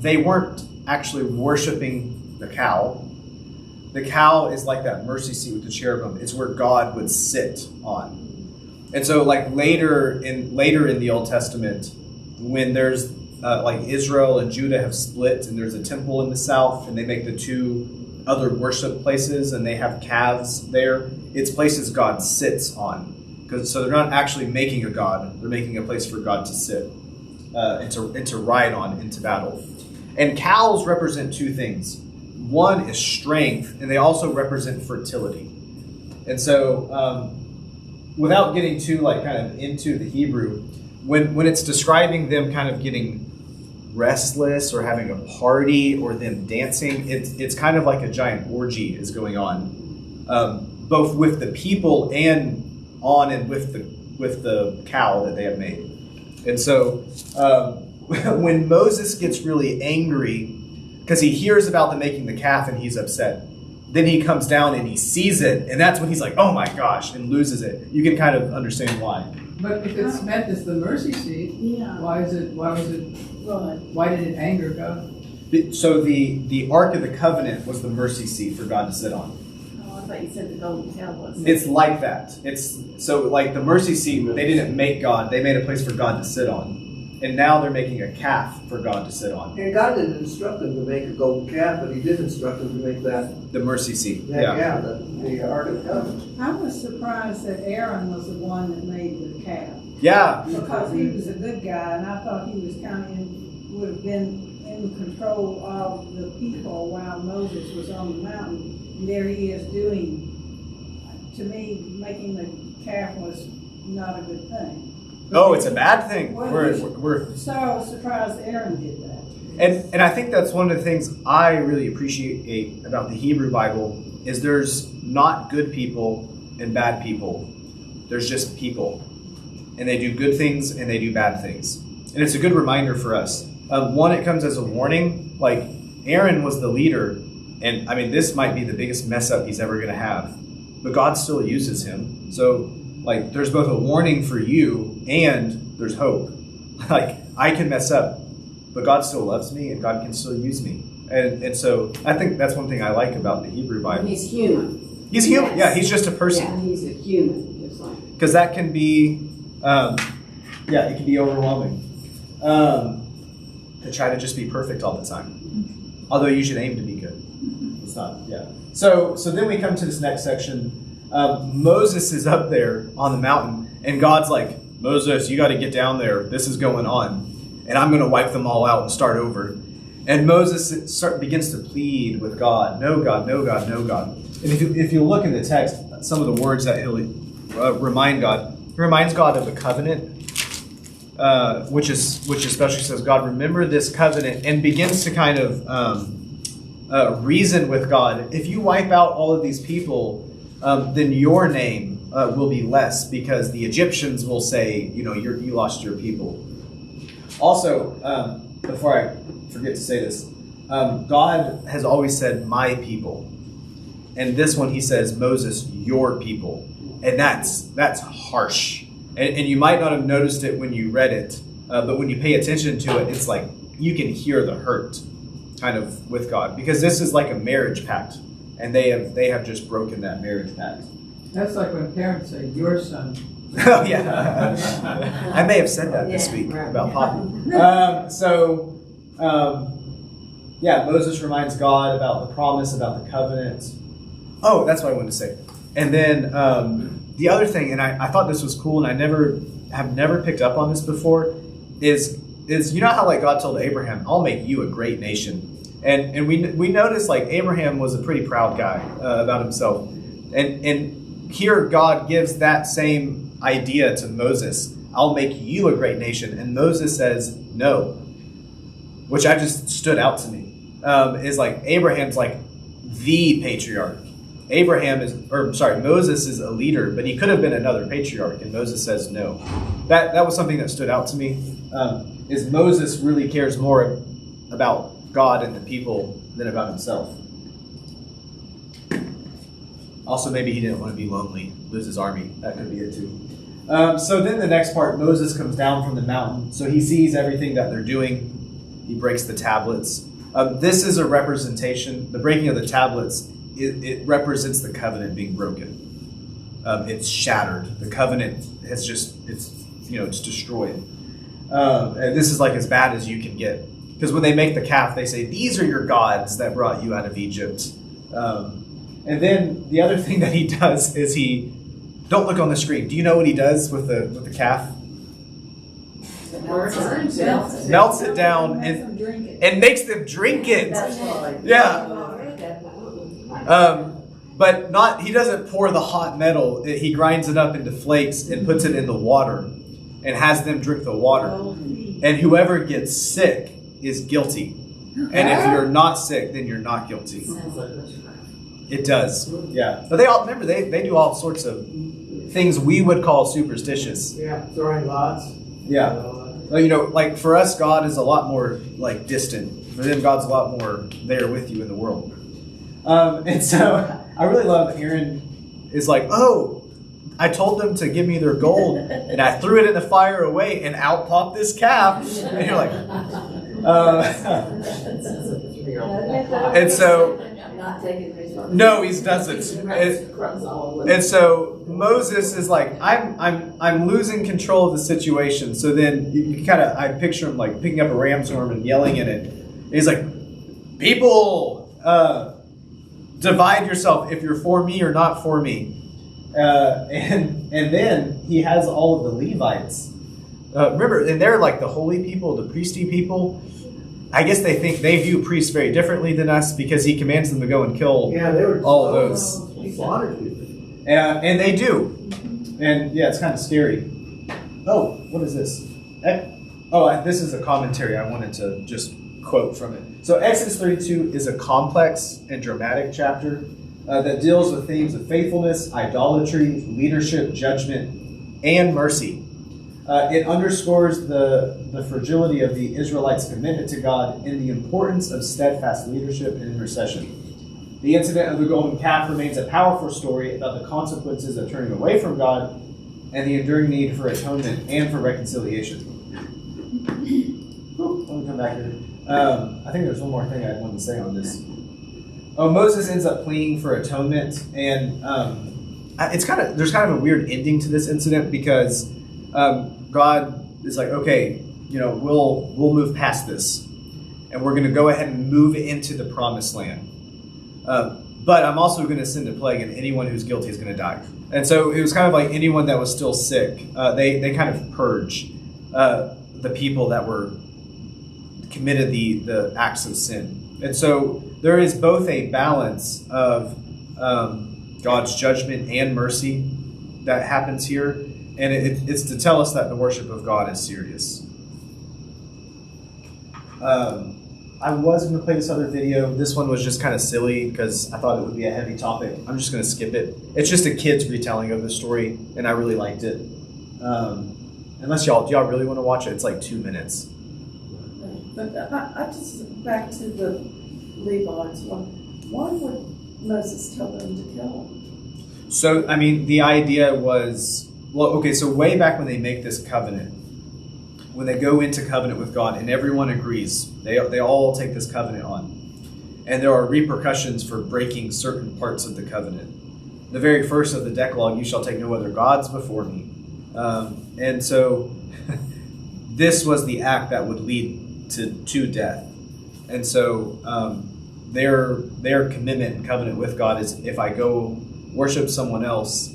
they weren't actually worshiping the cow. The cow is like that mercy seat with the cherubim. It's where God would sit on. And so like later in the Old Testament, when there's like Israel and Judah have split, and there's a temple in the south, and they make the 2 other worship places, and they have calves there. It's places God sits on. So they're not actually making a god, they're making a place for God to sit and to ride on into battle. And cows represent 2 things. One is strength, and they also represent fertility. And so without getting too like kind of into the Hebrew, when it's describing them kind of getting restless or having a party or them dancing, it's kind of like a giant orgy is going on, both with the people and with the cow that they have made. And so when Moses gets really angry because he hears about them making the calf and he's upset, then he comes down and he sees it, and that's when he's like, oh my gosh, and loses it. You can kind of understand why. But if it's meant as the mercy seat, why did it anger God? So the Ark of the Covenant was the mercy seat for God to sit on. thought you said the golden tablets. It's like that. It's so like the mercy seat, they didn't make God, they made a place for God to sit on. And now they're making a calf for God to sit on. And God didn't instruct them to make a golden calf, but He did instruct them to make that. The mercy seat. The Ark of the Covenant. I was surprised that Aaron was the one that made the calf. Yeah. Because he was a good guy, and I thought he was kind of would have been in control of the people while Moses was on the mountain. And there he is doing, to me, making the calf was not a good thing. Oh, it's a bad thing. Well, We're So I was surprised Aaron did that. and I think that's one of the things I really appreciate about the Hebrew Bible is there's not good people and bad people. There's just people. And they do good things and they do bad things. And it's a good reminder for us. One, it comes as a warning. Like, Aaron was the leader, and I mean, this might be the biggest mess up he's ever going to have. But God still uses him. So, like, there's both a warning for you and there's hope. Like, I can mess up, but God still loves me and God can still use me. And so I think that's one thing I like about the Hebrew Bible. He's human. He's human. Yeah, he's just a person. Yeah, he's a human, just like. Because that can be, it can be overwhelming. To try to just be perfect all the time. Although you should aim to be good. It's not, yeah. So then we come to this next section. Moses is up there on the mountain, and God's like, Moses, you got to get down there. This is going on. And I'm going to wipe them all out and start over. And Moses begins to plead with God. No, God, no, God, no, God. And if you look in the text, some of the words that he'll remind God, he reminds God of the covenant, which especially says, God, remember this covenant, and begins to kind of reason with God. If you wipe out all of these people, then your name will be less, because the Egyptians will say, you lost your people. Also, before I forget to say this, God has always said, my people. And this one he says, Moses, your people. And that's harsh. And you might not have noticed it when you read it, but when you pay attention to it, it's like you can hear the hurt kind of with God, because this is like a marriage pact, and they have just broken that marriage pact. That's like when parents say, your son. Oh, yeah. I may have said that this week about Poppy. Moses reminds God about the promise, about the covenant. Oh, that's what I wanted to say. And then the other thing, and I thought this was cool, and I have never picked up on this before, is you know how like God told Abraham, I'll make you a great nation. And we noticed like Abraham was a pretty proud guy about himself. And here God gives that same idea to Moses. I'll make you a great nation. And Moses says no, which I just stood out to me. Is like Abraham's like the patriarch. Moses is a leader, but he could have been another patriarch, and Moses says no. That was something that stood out to me. Is Moses really cares more about God and the people than about himself. Also, maybe he didn't want to be lonely, lose his army. That could be it too. So then the next part, Moses comes down from the mountain. So he sees everything that they're doing. He breaks the tablets. This is a representation. The breaking of the tablets, it represents the covenant being broken. It's shattered. The covenant has it's destroyed. And this is like as bad as you can get. Because when they make the calf, they say, these are your gods that brought you out of Egypt. And then the other thing that he does is don't look on the screen. Do you know what he does with the calf? Melts it down and makes them drink it. Yeah. But he doesn't pour the hot metal. He grinds it up into flakes and puts it in the water and has them drink the water. And whoever gets sick is guilty. And if you're not sick, then you're not guilty. It does. Yeah. But they do all sorts of things we would call superstitious. Yeah, throwing lots. Yeah. Like for us, God is a lot more like distant. For them, God's a lot more there with you in the world. And so I really love Aaron is like, oh, I told them to give me their gold and I threw it in the fire away and out popped this calf. And you're like, and so not taking responsibility. No, he doesn't. Crumbs all over. And so Moses is like, I'm losing control of the situation. So then you kind of, I picture him like picking up a ram's horn and yelling in it. And he's like, people, divide yourself if you're for me or not for me. And then he has all of the Levites. Remember, and they're like the holy people, the priestly people. I guess they view priests very differently than us because he commands them to go and kill They were all of those. slaughtered people. And they do. And yeah, it's kind of scary. Oh, what is this? This is a commentary I wanted to just quote from it. So Exodus 32 is a complex and dramatic chapter that deals with themes of faithfulness, idolatry, leadership, judgment, and mercy. It underscores the fragility of the Israelites' commitment to God and the importance of steadfast leadership and intercession. The incident of the golden calf remains a powerful story about the consequences of turning away from God and the enduring need for atonement and for reconciliation. Let me come back here. I think there's one more thing I wanted to say on this. Moses ends up pleading for atonement, and there's kind of a weird ending to this incident because God is like, okay, we'll move past this, and we're going to go ahead and move into the promised land. But I'm also going to send a plague, and anyone who's guilty is going to die. And so it was kind of like anyone that was still sick. They kind of purge the people that were committed the acts of sin. And so there is both a balance of God's judgment and mercy that happens here. And it's to tell us that the worship of God is serious. I was going to play this other video. This one was just kind of silly because I thought it would be a heavy topic. I'm just going to skip it. It's just a kid's retelling of the story, and I really liked it. Unless do y'all really want to watch it? It's like 2 minutes. But I just, back to the Levites, why would Moses tell them to kill him? So, I mean, the idea was, so way back when they make this covenant, when they go into covenant with God and everyone agrees, they all take this covenant on. And there are repercussions for breaking certain parts of the covenant. The very first of the Decalogue, you shall take no other gods before me. And so this was the act that would lead to death. And so their commitment and covenant with God is, if I go worship someone else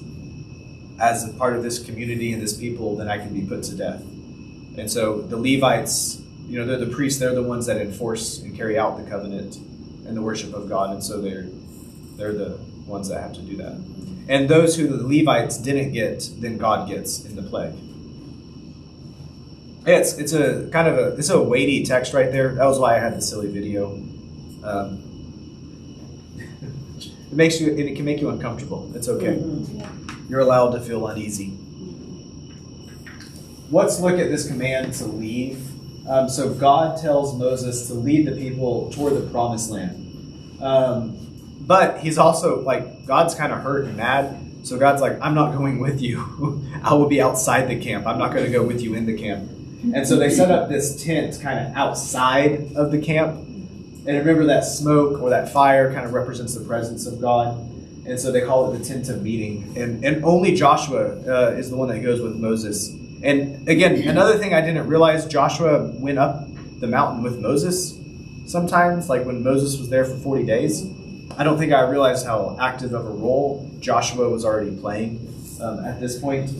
as a part of this community and this people, then I can be put to death. And so the Levites, they're the priests, they're the ones that enforce and carry out the covenant and the worship of God. And so they're the ones that have to do that. And those who the Levites didn't get, then God gets in the plague. It's a weighty text right there. That was why I had the silly video. It can make you uncomfortable. It's okay. You're allowed to feel uneasy. Let's look at this command to leave. So God tells Moses to lead the people toward the promised land. But he's also God's kind of hurt and mad. So God's like, I'm not going with you. I will be outside the camp. I'm not going to go with you in the camp. And so they set up this tent kind of outside of the camp. And remember that smoke or that fire kind of represents the presence of God. And so they call it the tent of meeting. And only Joshua is the one that goes with Moses. And again, another thing I didn't realize, Joshua went up the mountain with Moses sometimes, like when Moses was there for 40 days. I don't think I realized how active of a role Joshua was already playing at this point.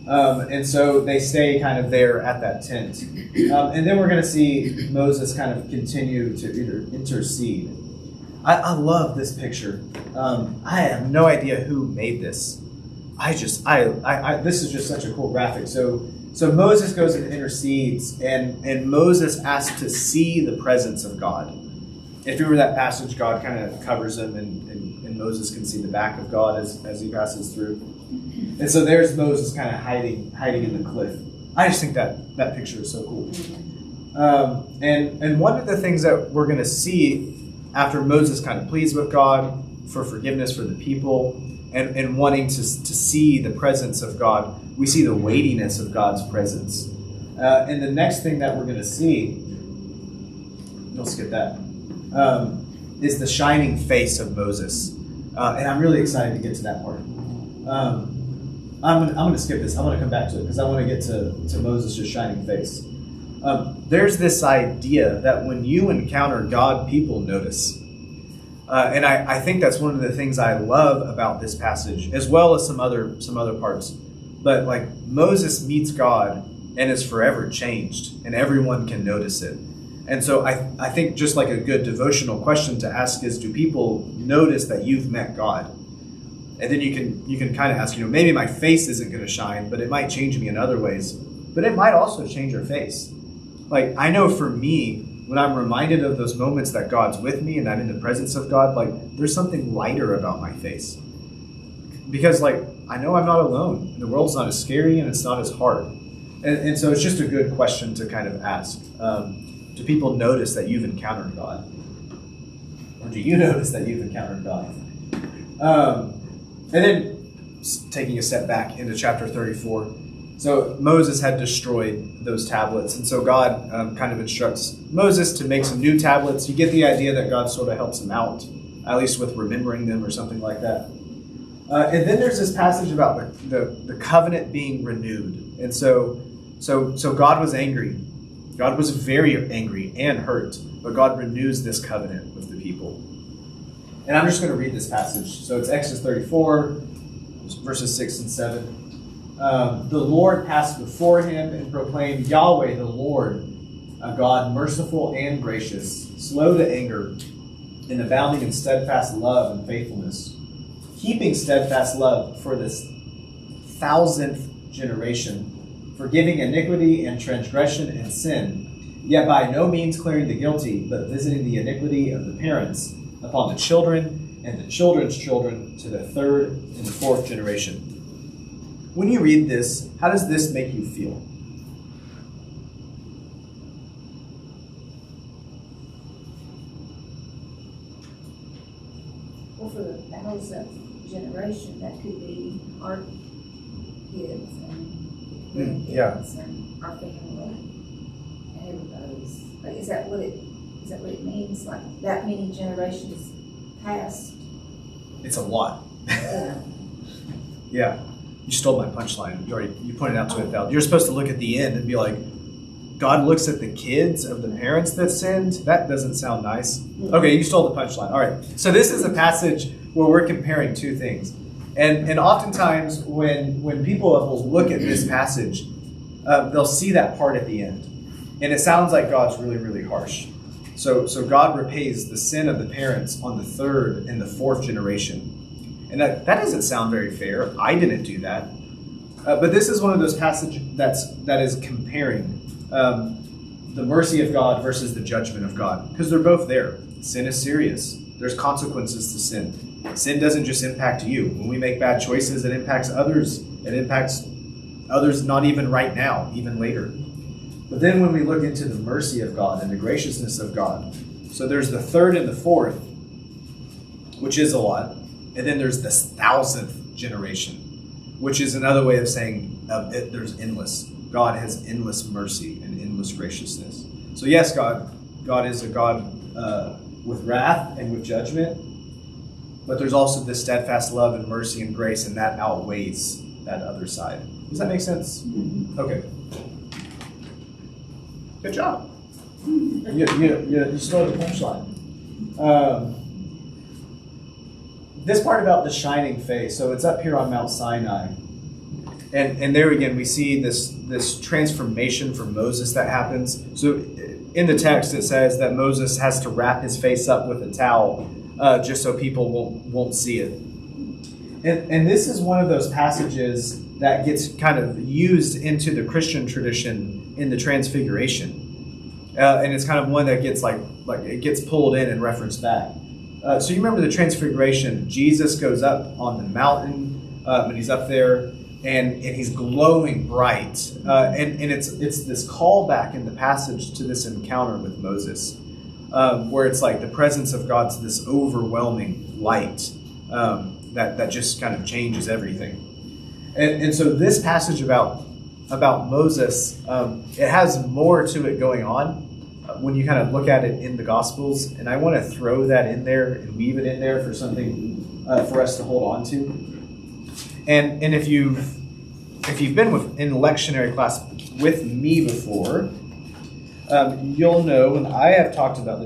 And so they stay kind of there at that tent. And then we're going to see Moses kind of continue to intercede. I love this picture. I have no idea who made this. This is just such a cool graphic. So Moses goes and intercedes, and Moses asks to see the presence of God. If you remember that passage, God kind of covers him, and Moses can see the back of God as he passes through. And so there's Moses kind of hiding in the cliff. I just think that picture is so cool. And one of the things that we're going to see after Moses kind of pleads with God for forgiveness for the people and wanting to see the presence of God, we see the weightiness of God's presence. And the next thing that we're going to see, you'll skip that. is the shining face of Moses. And I'm really excited to get to that part. I'm gonna skip this. I'm gonna come back to it because I want to get to Moses' shining face. There's this idea that when you encounter God, people notice. And I think that's one of the things I love about this passage, as well as some other parts. But like Moses meets God and is forever changed, and everyone can notice it. And so I think just like a good devotional question to ask is, do people notice that you've met God? And then you can kind of ask, maybe my face isn't going to shine, but it might change me in other ways. But it might also change your face. Like, I know for me, when I'm reminded of those moments that God's with me and I'm in the presence of God, like, there's something lighter about my face. Because, like, I know I'm not alone. The world's not as scary and it's not as hard. And so it's just a good question to kind of ask. Do people notice that you've encountered God? Or do you notice that you've encountered God? And then taking a step back into chapter 34. So Moses had destroyed those tablets. And so God kind of instructs Moses to make some new tablets. You get the idea that God sort of helps him out, at least with remembering them or something like that. And then there's this passage about the covenant being renewed. And so God was angry. God was very angry and hurt, but God renews this covenant with the people. And I'm just going to read this passage. So it's Exodus 34, verses 6 and 7. The Lord passed before him and proclaimed, Yahweh, the Lord, a God merciful and gracious, slow to anger, and abounding in steadfast love and faithfulness, keeping steadfast love for this 1000th generation, forgiving iniquity and transgression and sin, yet by no means clearing the guilty, but visiting the iniquity of the parents upon the children and the children's children to the 3rd and the 4th generation. When you read this, how does this make you feel? Well, for the 1000th generation, that could be our kids and grandkids and our family and everybody's. Like, is that what it means? Like that many generations past? It's a lot. Yeah. Yeah. You stole my punchline. You pointed out to it, Val. You're supposed to look at the end and be like, God looks at the kids of the parents that sinned? That doesn't sound nice. Okay, you stole the punchline. All right. So this is a passage where we're comparing two things. And oftentimes when people will look at this passage, they'll see that part at the end. And it sounds like God's really, really harsh. So God repays the sin of the parents on the 3rd and the 4th generation. And that doesn't sound very fair. I didn't do that. But this is one of those passages that is comparing the mercy of God versus the judgment of God. Because they're both there. Sin is serious. There's consequences to sin. Sin doesn't just impact you. When we make bad choices, it impacts others. It impacts others not even right now, even later. But then when we look into the mercy of God and the graciousness of God, so there's the 3rd and the 4th, which is a lot. And then there's this 1000th generation, which is another way of saying there's endless. God has endless mercy and endless graciousness. So yes, God is a God with wrath and with judgment, but there's also this steadfast love and mercy and grace, and that outweighs that other side. Does that make sense? Mm-hmm. Okay. Good job. You stole the punchline. This part about the shining face, so it's up here on Mount Sinai. And there again, we see this transformation for Moses that happens. So in the text, it says that Moses has to wrap his face up with a towel just so people won't see it. And this is one of those passages that gets kind of used into the Christian tradition in the Transfiguration. And it's kind of one that gets like it gets pulled in and referenced back. So you remember the Transfiguration, Jesus goes up on the mountain, and he's up there, and he's glowing bright. And it's this callback in the passage to this encounter with Moses, where it's like the presence of God's this overwhelming light that just kind of changes everything. And so this passage about Moses, it has more to it going on, when you kind of look at it in the Gospels, and I want to throw that in there and weave it in there for something for us to hold on to. And if you've been in lectionary class with me before, you'll know when I have talked about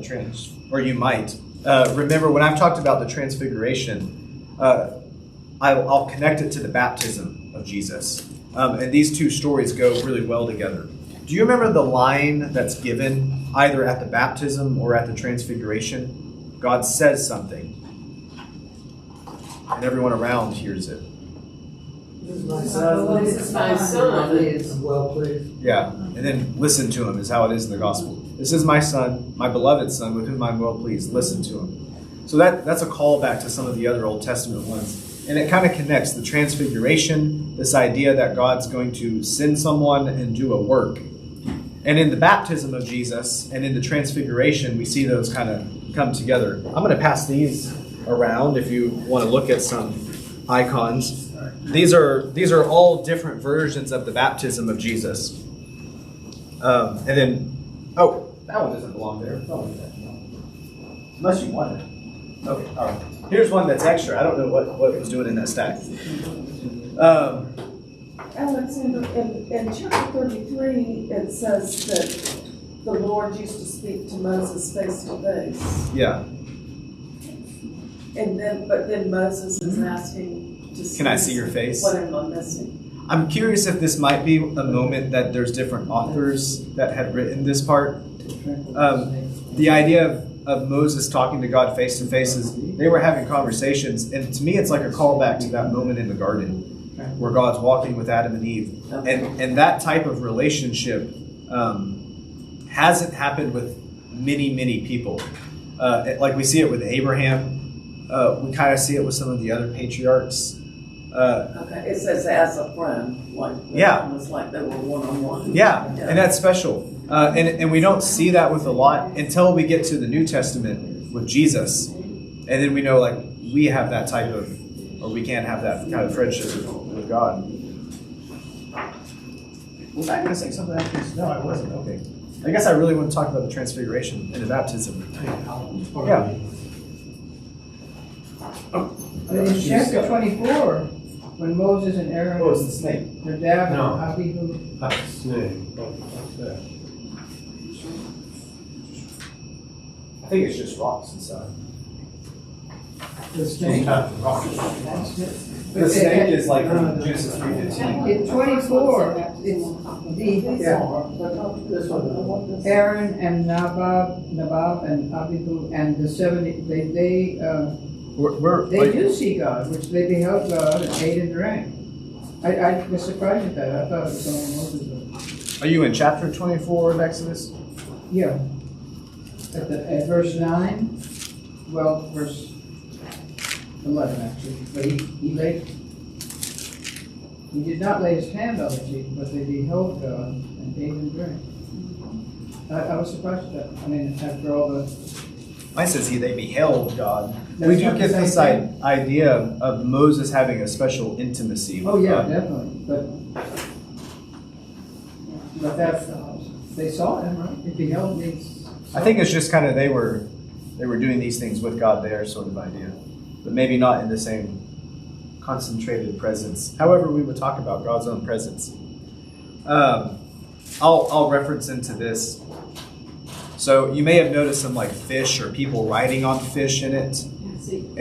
or you might remember when I've talked about the Transfiguration, I'll connect it to the baptism of Jesus. And these two stories go really well together. Do you remember the line that's given either at the baptism or at the Transfiguration? God says something, and everyone around hears it. This is my son. This is my son. I'm well pleased. Yeah, and then listen to him is how it is in the Gospel. This is my son, my beloved son, with whom I'm well pleased. Listen to him. So that's a callback to some of the other Old Testament ones. And it kind of connects the Transfiguration, this idea that God's going to send someone and do a work. And in the baptism of Jesus and in the Transfiguration, we see those kind of come together. I'm going to pass these around if you want to look at some icons. These are all different versions of the baptism of Jesus. And then, that one doesn't belong there. Unless you want it. Okay, all right. Here's one that's extra. I don't know what it was doing in that stack. Alexander, in chapter 33, it says that the Lord used to speak to Moses face to face. Yeah. But then Moses is asking to see. Can I see your face? What am I missing? I'm curious if this might be a moment that there's different authors that had written this part. The idea of Moses talking to God face to face is they were having conversations, and to me it's like a callback to that moment in the garden where God's walking with Adam and Eve. And that type of relationship hasn't happened with many, many people. Like we see it with Abraham. We kind of see it with some of the other patriarchs. Okay, it says as a friend, almost like they were one-on-one. Yeah, and that's special. And we don't see that with a lot until we get to the New Testament with Jesus. And then we know, like, we have that type of, or we can have that kind of friendship with God. Was I going to say something after this? No, I wasn't. Okay. I guess I really want to talk about the Transfiguration and the baptism. Yeah. In chapter 24, when Moses and Aaron, it's the snake. Nadab No. and Abihu, That's the snake. What's that? I think it's just rocks inside. the snake. The snake is like from Genesis 3:15. In 24, it's the Aaron and Nabab and Abihu and the 70. They do see God, which they beheld God and ate and drank. I was surprised at that. I thought it was only Moses. Are you in chapter 24 of Exodus? Yeah. At verse 9, well, verse 11 actually. But he did not lay his hand on the sheep, but they beheld God and ate and drank. I was surprised at that. I mean, after all the... Mine says they beheld God. That's We do not the get same this thing. idea of Moses having a special intimacy with Oh, yeah, God. definitely. But that, they saw him, right? They beheld means... I think it's just kind of they were doing these things with God there sort of idea, but maybe not in the same concentrated presence. However, we would talk about God's own presence. I'll reference into this. So you may have noticed some like fish or people riding on fish in it, and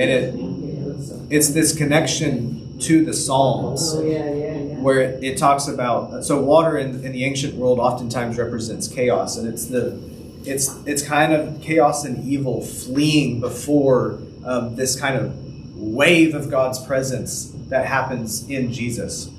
it's this connection to the Psalms. Where it talks about, so water in the ancient world oftentimes represents chaos, and it's kind of chaos and evil fleeing before this kind of wave of God's presence that happens in Jesus.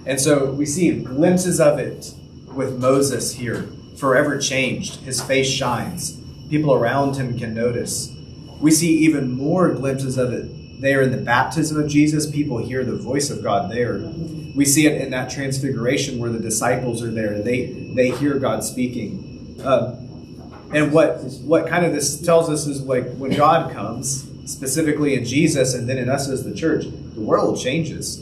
And so we see glimpses of it with Moses here, forever changed. His face shines. People around him can notice. We see even more glimpses of it there in the baptism of Jesus. People hear the voice of God there. We see it in that transfiguration where the disciples are there. They hear God speaking. And what kind of this tells us is like when God comes, specifically in Jesus and then in us as the church, the world changes.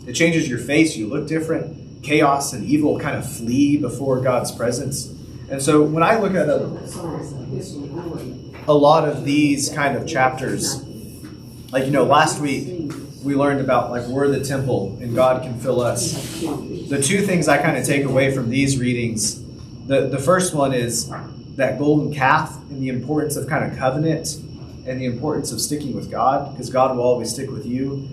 It changes your face. You look different. Chaos and evil kind of flee before God's presence. And so when I look at a lot of these kind of chapters, like, last week we learned about, like, we're the temple and God can fill us. The two things I kind of take away from these readings, the first one is that golden calf and the importance of kind of covenant and the importance of sticking with God, because God will always stick with you.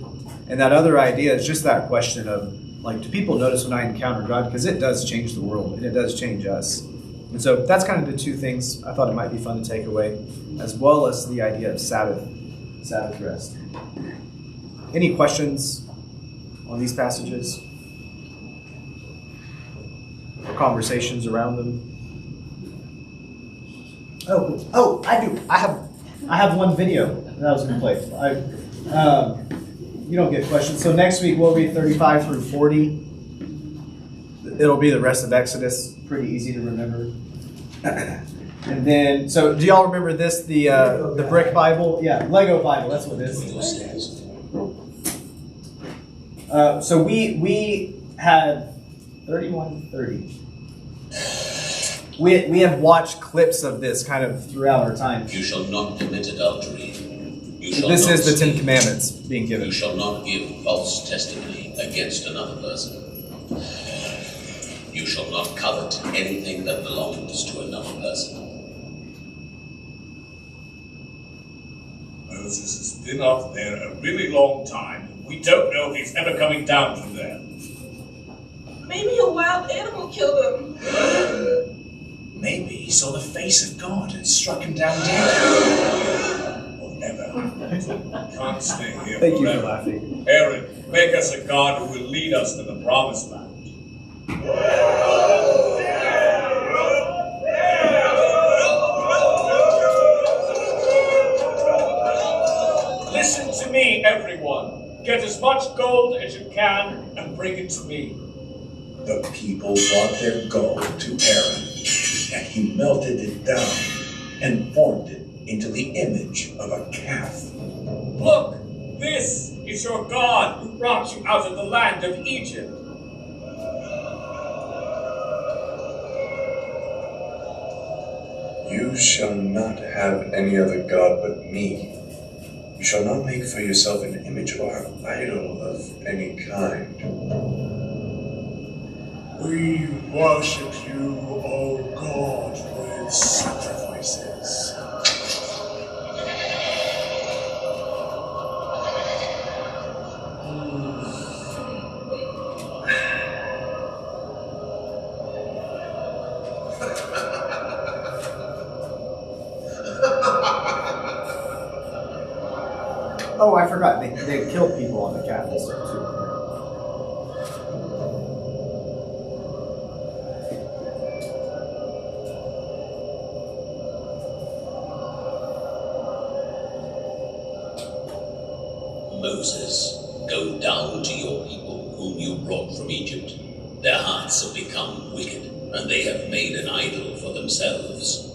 And that other idea is just that question of, like, do people notice when I encounter God? Because it does change the world and it does change us. And so that's kind of the two things I thought it might be fun to take away, as well as the idea of Sabbath rest. Any questions on these passages? Or conversations around them? Oh, I do. I have one video that I was going to play. You don't get questions. So next week we'll read 35 through 40. It'll be the rest of Exodus. Pretty easy to remember. And then, so do y'all remember this? The brick Bible? Yeah, Lego Bible. That's what it is. So we had 3130. We have watched clips of this kind of throughout our time. You shall not commit adultery. This is the Ten Commandments being given. You shall not give false testimony against another person. You shall not covet anything that belongs to another person. Moses has been up there a really long time. We don't know if he's ever coming down from there. Maybe a wild animal killed him. Maybe he saw the face of God and struck him down dead. Whatever. Can't stay here Thank forever. you for laughing. Aaron, make us a God who will lead us to the promised land. Listen to me, everyone. Get as much gold as you can and bring it to me. The people brought their gold to Aaron, and he melted it down and formed it into the image of a calf. Look, this is your God who brought you out of the land of Egypt. You shall not have any other God but me. You shall not make for yourself an image or idol of any kind. We worship you, O God, with sacrifices. Oh, I forgot. They killed people on the calf and stuff too. Moses, go down to your people whom you brought from Egypt. Their hearts have become wicked, and they have made an idol for themselves.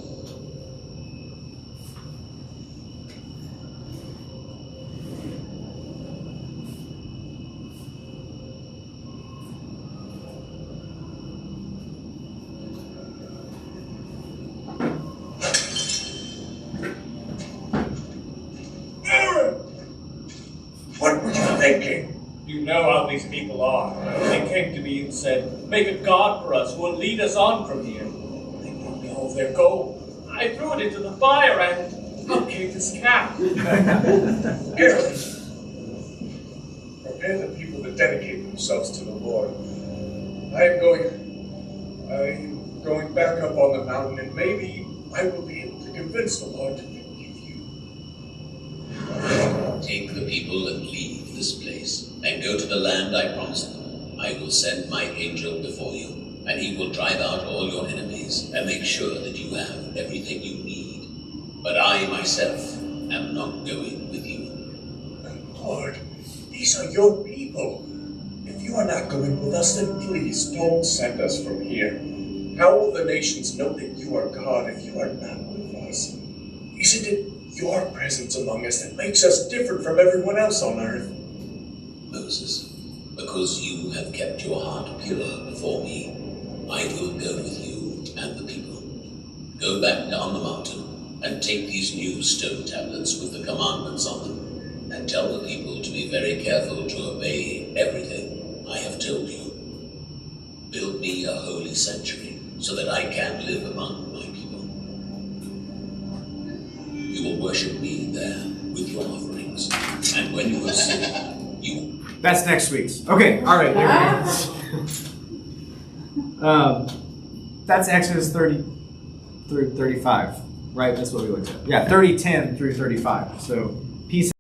What were you thinking? You know how these people are. They came to me and said, make a God for us who will lead us on from here. They brought me all of their gold. I threw it into the fire and gave this calf. Aaron, prepare the people to dedicate themselves to the Lord. I am going back up on the mountain, and maybe I will be able to convince the Lord to forgive you. Take the people and leave this place, and go to the land I promised them. I will send my angel before you, and he will drive out all your enemies, and make sure that you have everything you need. But I myself am not going with you. Lord, these are your people. If you are not going with us, then please don't send us from here. How will the nations know that you are God if you are not with us? Isn't it your presence among us that makes us different from everyone else on earth? Moses, because you have kept your heart pure before me, I will go with you and the people. Go back down the mountain and take these new stone tablets with the commandments on them, and tell the people to be very careful to obey everything I have told you. Build me a holy sanctuary so that I can live among my people. You will worship me there with your offerings, and when you have sinned, you... That's next week's. Okay, all right. There we go. That's Exodus 30 through 35, right? That's what we looked at. Yeah, 30:10 through 35. So peace.